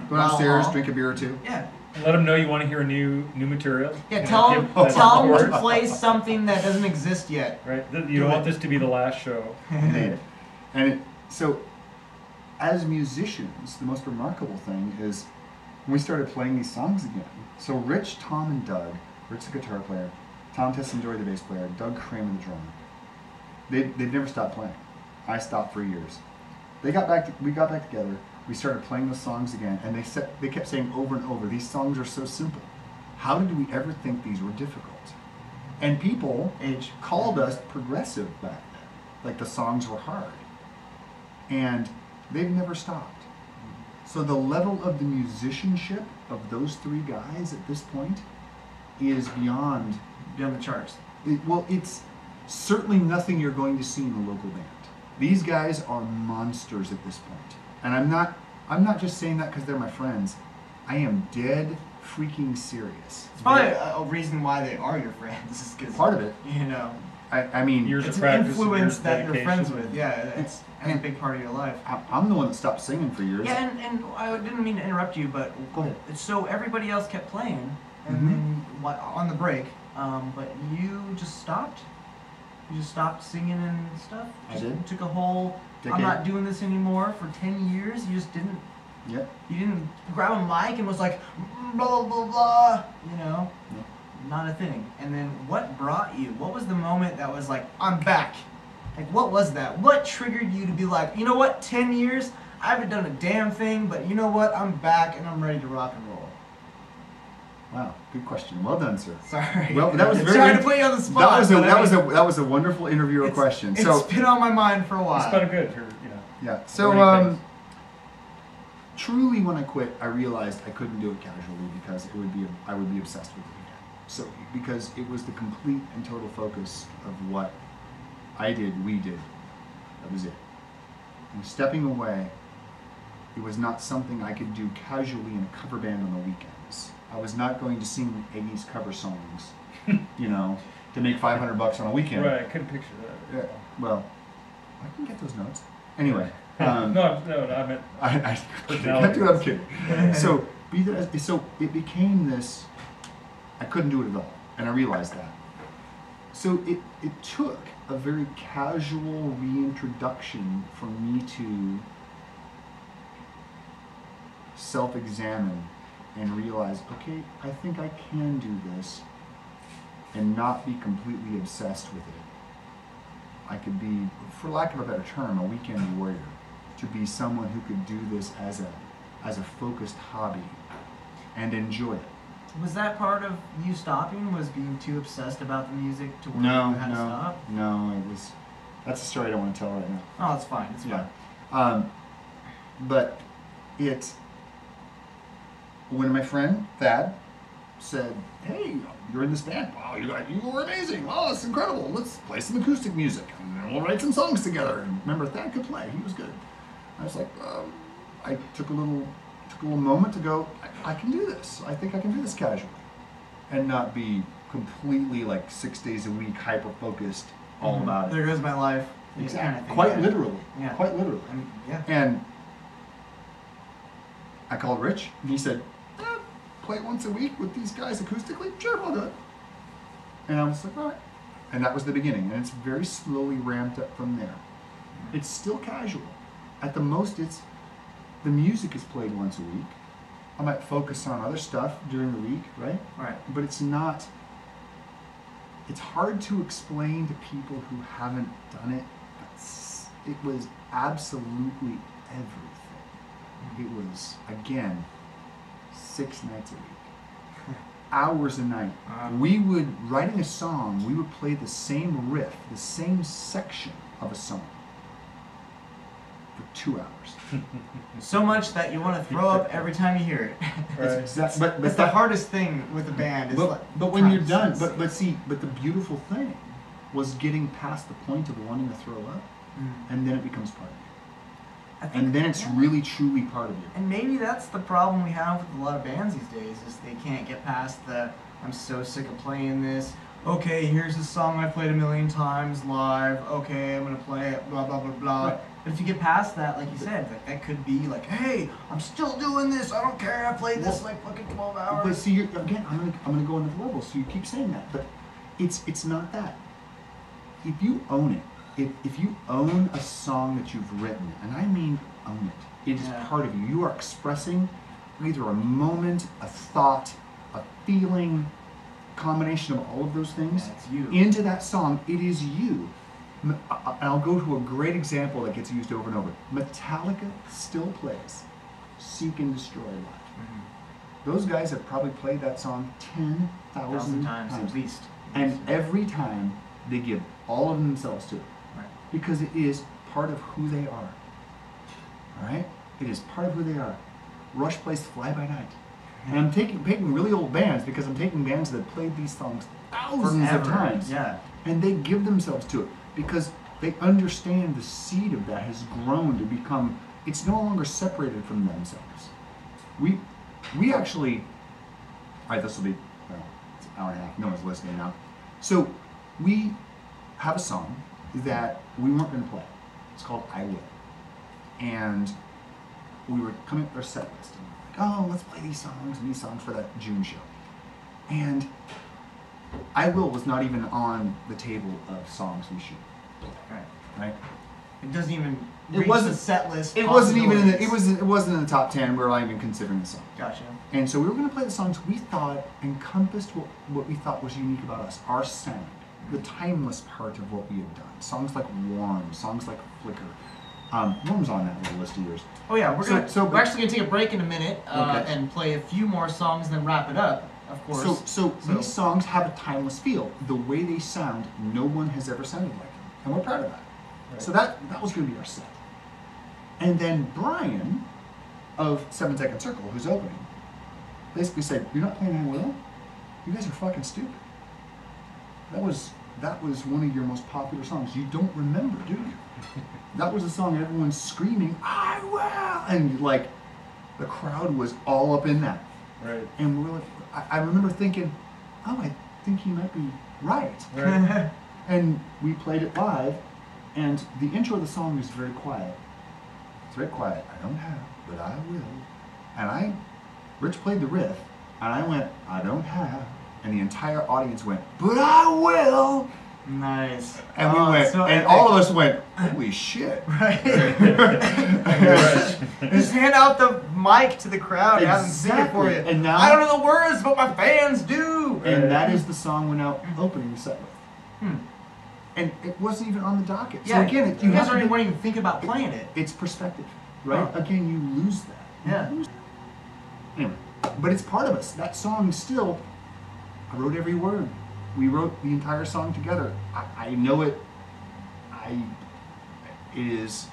Speaker 2: Go downstairs, drink a beer or two.
Speaker 1: Yeah.
Speaker 4: And let them know you want to hear new material.
Speaker 1: Yeah,
Speaker 4: You
Speaker 1: tell
Speaker 4: know,
Speaker 1: them,
Speaker 4: give that
Speaker 1: tell them
Speaker 4: support.
Speaker 1: to play something that doesn't exist yet.
Speaker 4: Right? You don't want this to be the last show.
Speaker 2: Indeed. And so, as musicians, the most remarkable thing is when we started playing these songs again. So Rich, Tom, and Doug, Rich the guitar player, Tom Tessenjoy the bass player, Doug Kramer the drummer, they've never stopped playing. I stopped for years. We got back together, we started playing those songs again, and they kept saying over and over, these songs are so simple. How did we ever think these were difficult? And people called us progressive back then, like the songs were hard. And they've never stopped. So the level of the musicianship of those 3 guys at this point is beyond
Speaker 1: the charts.
Speaker 2: It's certainly nothing you're going to see in a local band. These guys are monsters at this point. And I'm not just saying that because they're my friends. I am dead freaking serious.
Speaker 1: It's probably a reason why they are your friends. Is because
Speaker 2: part of it.
Speaker 1: You know.
Speaker 2: I mean,
Speaker 4: years
Speaker 1: it's
Speaker 4: of
Speaker 1: an
Speaker 4: practice,
Speaker 1: influence
Speaker 4: years of
Speaker 1: that you're friends
Speaker 4: dedication.
Speaker 1: with. Yeah, it's a big part of your life.
Speaker 2: I'm the one that stopped singing for years.
Speaker 1: Yeah, and I didn't mean to interrupt you, but
Speaker 2: Go ahead.
Speaker 1: so everybody else kept playing, and
Speaker 2: Mhm.
Speaker 1: then on the break, but you just stopped. You just stopped singing and stuff.
Speaker 2: I
Speaker 1: Just
Speaker 2: did.
Speaker 1: Took a whole.
Speaker 2: Decade.
Speaker 1: I'm not doing this anymore for 10 years. You just didn't.
Speaker 2: Yep.
Speaker 1: You didn't grab a mic and was like, blah blah blah. You know.
Speaker 2: Yep.
Speaker 1: Not a thing. And then what brought you? What was the moment that was like, I'm back? Like, what was that? What triggered you to be like, you know what, 10 years, I haven't done a damn thing, but you know what, I'm back and I'm ready to rock and roll.
Speaker 2: Wow, good question. Well done, sir.
Speaker 1: Sorry.
Speaker 2: Well, that was very.
Speaker 1: Trying to put you on the spot.
Speaker 2: That was a wonderful interviewer question.
Speaker 1: It's
Speaker 2: So
Speaker 1: been on my mind for a while.
Speaker 4: It's kind of good for,
Speaker 2: yeah. So
Speaker 4: learning things.
Speaker 2: truly, when I quit, I realized I couldn't do it casually because I would be obsessed with it again. So because it was the complete and total focus of what I did, we did. That was it. And stepping away, it was not something I could do casually in a cover band on the weekends. I was not going to sing 80s cover songs, you know, to make $500 on a weekend.
Speaker 4: Right, I couldn't picture that.
Speaker 2: Yeah, well, I can get those notes. Anyway.
Speaker 4: No, I meant
Speaker 2: I
Speaker 4: personality.
Speaker 2: I'm kidding. So, so it became this, I couldn't do it at all, and I realized that. So it took a very casual reintroduction for me to self-examine and realize, okay, I think I can do this and not be completely obsessed with it. I could be, for lack of a better term, a weekend warrior, to be someone who could do this as a focused hobby and enjoy it.
Speaker 1: Was that part of you stopping? Was being too obsessed about the music to where
Speaker 2: No,
Speaker 1: you had to stop?
Speaker 2: no, it was, that's a story I don't want to tell right now.
Speaker 1: Oh, it's fine. It's fine.
Speaker 2: Yeah. But when my friend Thad said, "Hey, you're in this band. Wow, you were amazing. Wow, that's incredible. Let's play some acoustic music and then we'll write some songs together." And remember, Thad could play. He was good. I was like, I took a little moment to go, I can do this. I think I can do this casually, and not be completely like 6 days a week hyper focused all about it.
Speaker 1: There goes my life.
Speaker 2: Exactly.
Speaker 1: Kind of thing,
Speaker 2: Quite
Speaker 1: yeah.
Speaker 2: literally.
Speaker 1: Yeah.
Speaker 2: Quite literally.
Speaker 1: Yeah.
Speaker 2: And I called Rich, and he said, play it once a week with these guys acoustically? Sure, I'll do it. And I was like, all right. And that was the beginning, and it's very slowly ramped up from there. It's still casual. At the most, the music is played once a week. I might focus on other stuff during the week, right?
Speaker 1: Right.
Speaker 2: But it's hard to explain to people who haven't done it. It was absolutely everything. It was, again, 6 nights a week. Hours a night. We would, writing a song, we would play the same riff, the same section of a song for 2 hours.
Speaker 1: So much that you want to throw up every time you hear it.
Speaker 4: Right.
Speaker 2: But
Speaker 1: That's the hardest thing with a band. Is
Speaker 2: but when you're done, but the beautiful thing was getting past the point of wanting to throw up, and then it becomes part of you. And then it's really truly part of you.
Speaker 1: And maybe that's the problem we have with a lot of bands these days, is they can't get past the, I'm so sick of playing this, okay, here's a song I played a million times live. Okay, I'm gonna play it. Blah blah blah blah.
Speaker 2: Right.
Speaker 1: But if you get past that, like you said, like that could be like, hey, I'm still doing this. I don't care. I played this like fucking 12 hours.
Speaker 2: But see, again, I'm gonna go into the level. So you keep saying that, but it's not that. If you own it, if you own a song that you've written, and I mean own it is part of you. You are expressing either a moment, a thought, a feeling, combination of all of those things
Speaker 1: you.
Speaker 2: into that song. It is you. And I'll go to a great example that gets used over and over. Metallica still plays Seek and Destroy live.
Speaker 1: Mm-hmm.
Speaker 2: Those guys have probably played that song 10,000
Speaker 1: times at least.
Speaker 2: And every time they give all of themselves to it.
Speaker 1: Right.
Speaker 2: Because it is part of who they are. Alright? It is part of who they are. Rush plays Fly By Night. And I'm taking really old bands because I'm taking bands that played these songs thousands of times.
Speaker 1: Yeah.
Speaker 2: And they give themselves to it because they understand the seed of that has grown to become, it's no longer separated from themselves. We actually, alright, this will be, well, it's an hour and a half, no one's listening now. So we have a song that we weren't going to play. It's called I Will. And we were coming up with our set list. And we're like, oh, let's play these songs for that June show. And I Will was not even on the table of songs we should play. Right?
Speaker 1: It doesn't even.
Speaker 2: It wasn't
Speaker 1: the set list.
Speaker 2: It wasn't even in the, it wasn't in the top 10. We were not even considering the song.
Speaker 1: Gotcha.
Speaker 2: And so we were going to play the songs we thought encompassed what we thought was unique about us, our sound, the timeless part of what we had done. Songs like Warm, songs like Flicker. Warm's on that little list of yours.
Speaker 1: Oh yeah, we're
Speaker 2: we're
Speaker 1: actually gonna take a break in a minute and play a few more songs, and then wrap it up. Of course.
Speaker 2: So these songs have a timeless feel. The way they sound, no one has ever sounded like them, and we're proud of that. Right. So that was going to be our set. And then Brian of 7 Second Circle, who's opening, basically said, "You're not playing I Will? You guys are fucking stupid. That was one of your most popular songs. You don't remember, do you? That was a song everyone's screaming, I will!" And like, the crowd was all up in that.
Speaker 4: Right.
Speaker 2: And we were like, I remember thinking, oh, I think he might be right. And we played it live, and the intro of the song is very quiet. It's very quiet. I don't have, but I will. And Rich played the riff, and I went, I don't have. And the entire audience went, but I will.
Speaker 1: Nice.
Speaker 2: And we went, so and all of us went, holy shit.
Speaker 1: Right. Just hand out the mic to the crowd and have them sing it for you.
Speaker 2: And now,
Speaker 1: I don't know the words, but my fans do.
Speaker 2: And that is the song we're now opening the set with. And it wasn't even on the docket.
Speaker 1: Yeah,
Speaker 2: so again,
Speaker 1: you guys weren't even thinking about playing it.
Speaker 2: It's perspective, right? Again, you lose that.
Speaker 1: Yeah.
Speaker 2: Anyway, but it's part of us. That song still, I wrote every word. We wrote the entire song together. I know it. It is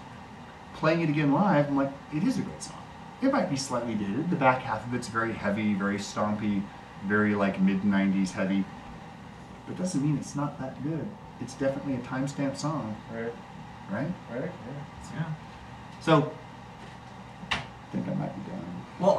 Speaker 2: playing it again live. I'm like, it is a great song. It might be slightly dated. The back half of it's very heavy, very stompy, very like mid-90s heavy. But it doesn't mean it's not that good. It's definitely a timestamp song.
Speaker 4: Right.
Speaker 2: Right?
Speaker 4: Right.
Speaker 1: Yeah.
Speaker 2: So, I think I might be done.
Speaker 1: Well,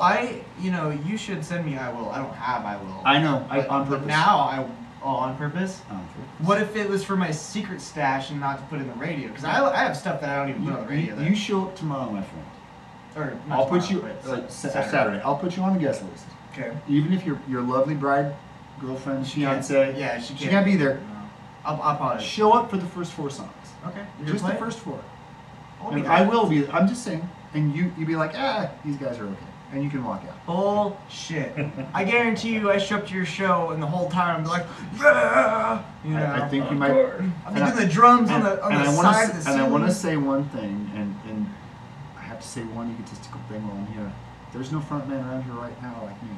Speaker 1: you should send me I Will. I don't have I Will.
Speaker 2: I know,
Speaker 1: But
Speaker 2: on purpose.
Speaker 1: now on purpose?
Speaker 2: On purpose.
Speaker 1: What if it was for my secret stash and not to put in the radio? Because I have stuff that I don't even put on the radio.
Speaker 2: You show up tomorrow, my friend.
Speaker 1: Or
Speaker 2: I'll put you Saturday. I'll put you on the guest list.
Speaker 1: Okay.
Speaker 2: Even if your lovely bride, girlfriend, fiance,
Speaker 1: yeah,
Speaker 2: she can't be there.
Speaker 1: No. I'll probably
Speaker 2: show up for the first 4 songs.
Speaker 1: Okay.
Speaker 2: Just the first 4.
Speaker 1: And
Speaker 2: I will be. I'm just saying. And you be like, these guys are okay, and you can walk out.
Speaker 1: Bullshit. I guarantee you, I show up to your show, and the whole time I'm like, yeah. You know.
Speaker 2: I think you might.
Speaker 1: I'm doing the drums on the side of the ceiling.
Speaker 2: And I want to say one thing, and I have to say one egotistical thing while I'm here. There's no front man around here right now like me.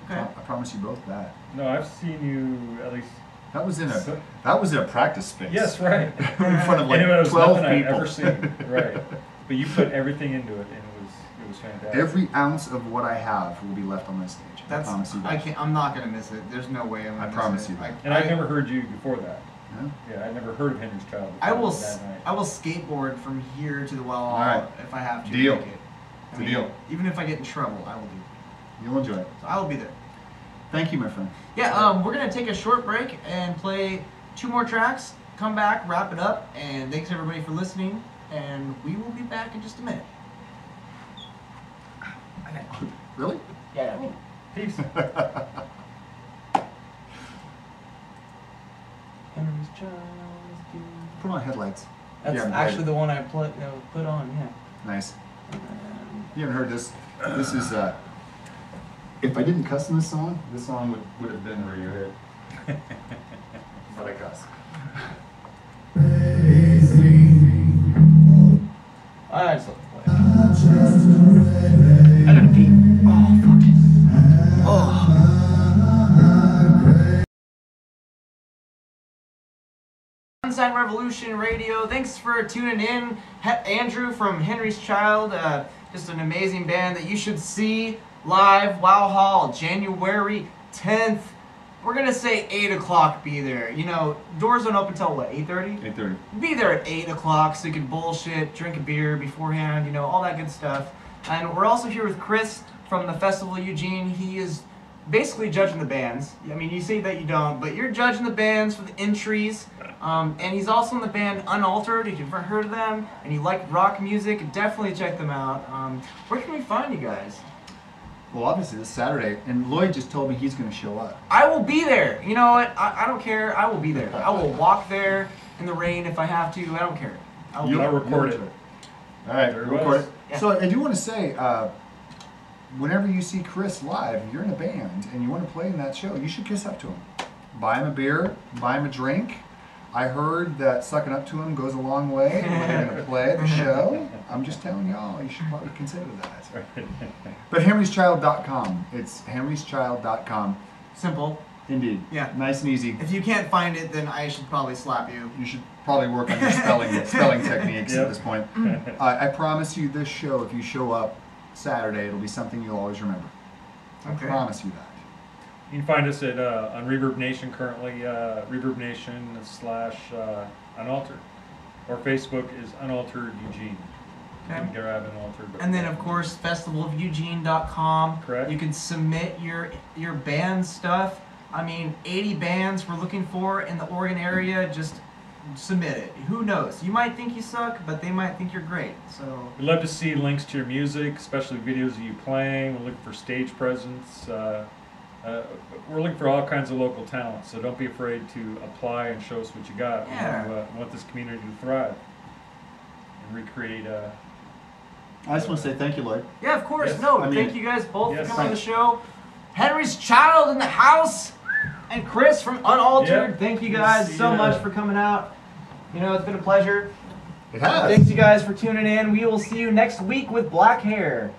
Speaker 1: Okay.
Speaker 2: I promise you both that.
Speaker 4: No, I've seen you at least.
Speaker 2: That was in a practice space.
Speaker 4: Yes, right.
Speaker 2: In front of like
Speaker 4: and it was
Speaker 2: 12
Speaker 4: nothing
Speaker 2: people.
Speaker 4: I've ever seen. Right. But you put everything into it, and it was fantastic.
Speaker 2: Every ounce of what I have will be left on my stage. I promise you that.
Speaker 1: I'm not gonna miss it. There's no way I'm gonna miss it.
Speaker 2: I promise you that.
Speaker 4: And I've never heard you before that.
Speaker 2: Yeah?
Speaker 4: Yeah, I'd never heard of Henry's Child before
Speaker 1: I will
Speaker 4: that night.
Speaker 1: I will skateboard from here to the well
Speaker 2: All right.
Speaker 1: if I have to.
Speaker 2: Deal.
Speaker 1: Make it.
Speaker 2: It's a deal.
Speaker 1: Even if I get in trouble, I will do it.
Speaker 2: You'll enjoy it.
Speaker 1: So I will be there.
Speaker 2: Thank you, my friend.
Speaker 1: Yeah, we're going to take a short break and play 2 more tracks, come back, wrap it up, and thanks everybody for listening, and we will be back in just a minute. Okay.
Speaker 2: Really?
Speaker 1: Yeah.
Speaker 4: Peace.
Speaker 1: Henry's Child.
Speaker 2: Put on headlights.
Speaker 1: That's
Speaker 2: Yeah,
Speaker 1: actually the one I put on, yeah.
Speaker 2: Nice. You haven't heard this? This is, if I didn't cuss in this song would have been the radio hit. But I cuss.
Speaker 1: I just love to play. I gotta pee. Oh, fuck it. Oh. Unsigned Revolution Radio. Thanks for tuning in. Andrew from Henry's Child. Just an amazing band that you should see live. Wow Hall, January 10th. We're going to say 8 o'clock be there. You know, doors don't open till what, 8:30?
Speaker 2: 8:30.
Speaker 1: Be there at 8 o'clock so you can bullshit, drink a beer beforehand, you know, all that good stuff. And we're also here with Chris from the Festival of Eugene. He is basically judging the bands. I mean, you say that you don't, but you're judging the bands for the entries. And he's also in the band Unaltered. If you've ever heard of them and you like rock music, definitely check them out. Where can we find you guys?
Speaker 2: Well, obviously this Saturday, and Lloyd just told me he's going to show up.
Speaker 1: I will be there. You know what? I don't care. I will be there. I will walk there in the rain if I have to. I don't care. I'll
Speaker 4: You'll record it.
Speaker 2: All right,
Speaker 4: There it
Speaker 2: record
Speaker 4: was.
Speaker 2: it.
Speaker 1: Yeah.
Speaker 2: So I do want to say, whenever you see Chris live, and you're in a band, and you want to play in that show, you should kiss up to him. Buy him a beer, buy him a drink. I heard that sucking up to him goes a long way when they're going to play at the show. I'm just telling y'all, you should probably consider that. But henry'schild.com. It's henry'schild.com.
Speaker 1: Simple.
Speaker 2: Indeed.
Speaker 1: Yeah.
Speaker 2: Nice and easy.
Speaker 1: If you can't find it, then I should probably slap you.
Speaker 2: You should probably work on your spelling techniques
Speaker 4: Yep.
Speaker 2: at this point. I promise you this show, if you show up Saturday, it'll be something you'll always remember.
Speaker 1: Okay.
Speaker 2: I promise you that.
Speaker 4: You can find us at on Reverb Nation currently, Reverb Nation / Unaltered. Or Facebook is Unaltered Eugene. You
Speaker 1: Okay.
Speaker 4: can grab Unaltered.
Speaker 1: And then, of course, festivalofeugene.com.
Speaker 4: Correct.
Speaker 1: You can submit your band stuff. I mean, 80 bands we're looking for in the Oregon area. Just submit it. Who knows? You might think you suck, but they might think you're great. So
Speaker 4: We'd love to see links to your music, especially videos of you playing. We're looking for stage presence. We're looking for all kinds of local talent, so don't be afraid to apply and show us what you got.
Speaker 1: Yeah.
Speaker 4: We want this community to thrive and recreate.
Speaker 2: I just want to say thank you, Lloyd.
Speaker 1: yeah, of course.
Speaker 4: Yes.
Speaker 1: No,
Speaker 2: I mean-
Speaker 1: thank you guys both
Speaker 4: Yes,
Speaker 1: for coming on the
Speaker 2: thanks.
Speaker 1: show. Henry's Child in the house, and Chris from Unaltered.
Speaker 4: Yep.
Speaker 1: Thank you
Speaker 4: Good to
Speaker 1: guys
Speaker 4: see
Speaker 1: so
Speaker 4: you.
Speaker 1: much for coming out. You know, it's been a pleasure.
Speaker 2: It has.
Speaker 1: Thanks you guys for tuning in. We will see you next week with Black Hair.